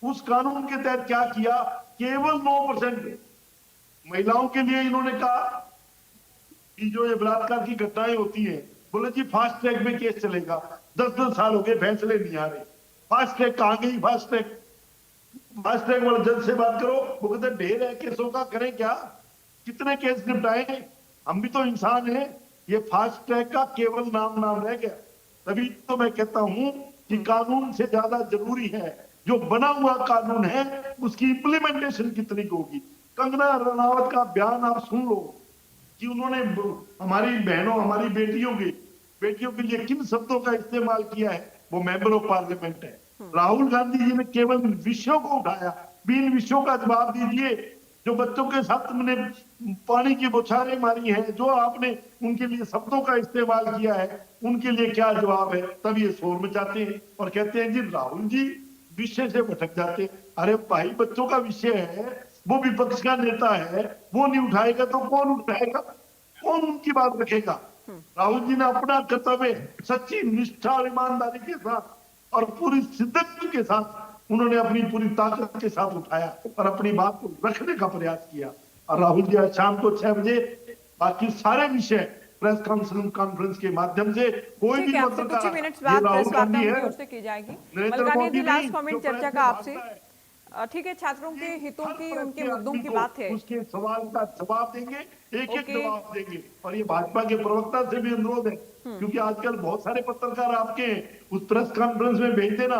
उस कानून के तहत क्या किया? केवल 9% महिलाओं के लिए इन्होंने कहा कि जो ये बलात्कार की घटनाएं होती हैं, बोले जी फास्ट ट्रैक में केस चलेगा। 10-10 साल हो गए, फैसले नहीं आ रहे। फास्ट ट्रैक कहां गई? फास्ट ट्रैक वाले जज से बात करो, वो कहते ढेर है केसों का, करें क्या? कितने केस निपटाए? हम भी तो इंसान हैं। ये फास्ट ट्रैक का केवल नाम रह गया। तभी तो मैं कहता हूं कि कानून से ज्यादा जरूरी है जो बना हुआ कानून है उसकी इंप्लीमेंटेशन कितनी होगी। कंगना रनावत का बयान आप सुन लो कि उन्होंने हमारी बहनों, हमारी बेटियों के लिए किन शब्दों का इस्तेमाल किया है। वो मेंबर ऑफ पार्लियामेंट है। राहुल गांधी जी ने केवल विषयों को उठाया, इन विषयों का जवाब दीजिए। जो बच्चों के साथ तुमने पानी की बौछारें मारी हैं, जो आपने उनके लिए शब्दों का इस्तेमाल किया है, उनके लिए क्या जवाब है? तब ये शोर मचाते हैं और कहते हैं जी राहुल जी विषय से भटक जाते हैं। अरे भाई, बच्चों का विषय है, वो विपक्ष का नेता है, वो नहीं उठाएगा तो कौन उठाएगा? कौन उनकी बात रखेगा? राहुल जी ने अपना कर्तव्य सच्ची निष्ठा और ईमानदारी के साथ और पूरी शिद्दत के साथ उन्होंने अपनी पूरी ताकत के साथ उठाया और अपनी बात को रखने का प्रयास किया। और राहुल जी आज शाम को 6 बजे बाकी सारे विषय प्रेस कॉन्फ्रेंस के माध्यम से कोई भी कुछ मिनट्स बाद प्रेस वार्ता की जाएगी। मलकानी जी, लास्ट कमेंट चर्चा का आपसे, ठीक है, छात्रों के हितों हर की, तरह उनके के मुद्दों आदमी की को बात है। उसके सवाल का जवाब देंगे, एक एक ओके। जवाब देंगे। और ये भाजपा के प्रवक्ता से भी अनुरोध है, क्योंकि आजकल बहुत सारे पत्रकार आपके उस प्रेस कॉन्फ्रेंस में भेज देना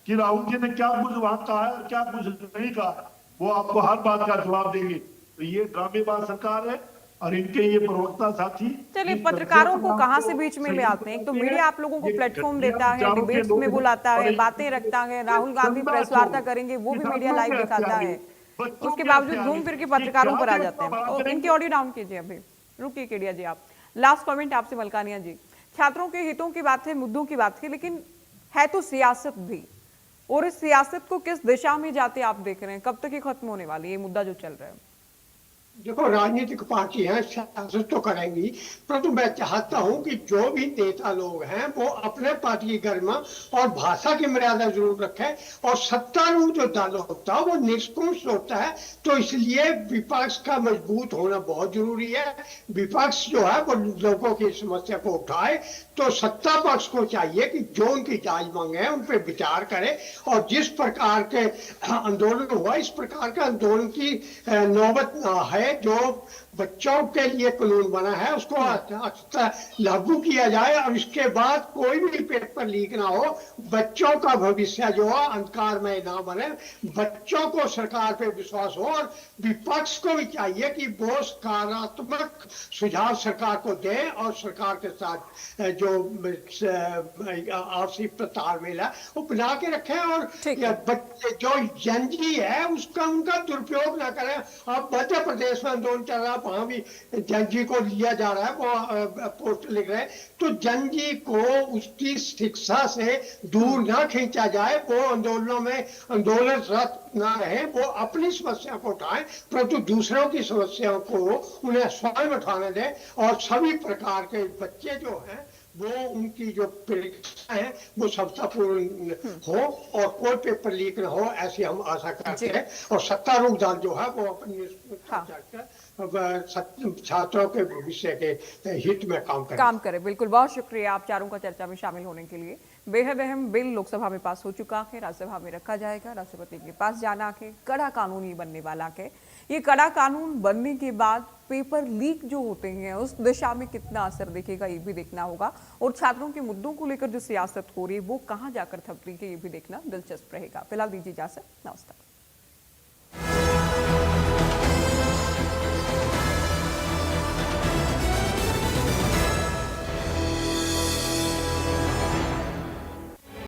कि राहुल जी ने क्या कुछ वहां कहा है, क्या कुछ नहीं कहा, वो आपको हर बात का जवाब देंगे। तो ये ड्रामेबाज सरकार है और इनके ये प्रवक्ता साथी चलिए, पत्रकारों को कहाँ से बीच में ले आते हैं? एक तो मीडिया आप लोगों को प्लेटफॉर्म देता है, डिबेट्स में बुलाता है, बातें रखता है, राहुल गांधी प्रेस वार्ता करेंगे वो भी मीडिया लाइव दिखाता है, उसके बावजूद घूम फिर के पत्रकारों पर आ जाते हैं। तो इनकी ऑडियो डाउन कीजिए, अभी रुकिए केडिया जी आप। लास्ट कमेंट आपसे मलकानिया जी। छात्रों के हितों की बात है, मुद्दों की बात है, लेकिन है तो सियासत भी, और इस सियासत को किस दिशा में जाते आप देख रहे हैं? कब तक ये खत्म होने वाली है ये मुद्दा जो चल रहा है? देखो, राजनीतिक पार्टियां सियासत तो करेंगी, परंतु मैं चाहता हूं कि जो भी नेता लोग हैं वो अपने पार्टी की गरिमा और भाषा की मर्यादा जरूर रखें, और सत्तारूढ़ जो दल होता है वो निष्पक्ष होता है। तो इसलिए विपक्ष का मजबूत होना बहुत जरूरी है। विपक्ष जो है वो लोगों की समस्या को उठाए, तो सत्ता पक्ष को चाहिए कि जो उनकी जायज मांगे हैं उन पर विचार करे, और जिस प्रकार के आंदोलन हुआ, इस प्रकार के आंदोलन की नौबत ना है। जो बच्चों के लिए कानून बना है उसको लागू किया जाए, और इसके बाद कोई भी पेपर लीक ना हो, बच्चों का भविष्य जो है अंधकारमय ना बने, बच्चों को सरकार पे विश्वास हो। और विपक्ष को भी चाहिए कि वो सकारात्मक सुझाव सरकार को दे, और सरकार के साथ जो आपसी तालमेल है वो बना के रखें, और जो जनजी है उसका उनका दुरुपयोग ना करें। अब मध्य प्रदेश में आंदोलन चल रहा है, वहां भी जनजी को लिया जा रहा है, वो पोस्ट लिख रहे हैं। तो जनजी को उसकी शिक्षा से दूर ना खींचा जाए, वो आंदोलनों में आंदोलनरत ना रहे, वो अपनी समस्या को उठाएं, परंतु दूसरों की समस्याओं को उन्हें स्वयं उठाने दें। और सभी प्रकार के बच्चे जो हैं वो उनकी जो परीक्षा है वो सफलतापूर्ण हो, और कोई पेपर लीक न हो, ऐसी हम आशा करते हैं। और सत्तारूढ़ दल जो है वो अपनी छात्रों के भविष्य के हित में काम करे। बिल्कुल, बहुत शुक्रिया आप चारों का चर्चा में शामिल होने के लिए। बेहद अहम बिल लोकसभा में पास हो चुका है, राज्यसभा में रखा जाएगा, राष्ट्रपति के पास जाना है, कड़ा कानून ही बनने वाला है। ये कड़ा कानून बनने के बाद पेपर लीक जो होते हैं उस दिशा में कितना असर दिखेगा ये भी देखना होगा, और छात्रों के मुद्दों को लेकर जो सियासत हो रही है वो कहाँ जाकर थप रही है ये भी देखना दिलचस्प रहेगा। फिलहाल दीजिए इजाजत, नमस्कार।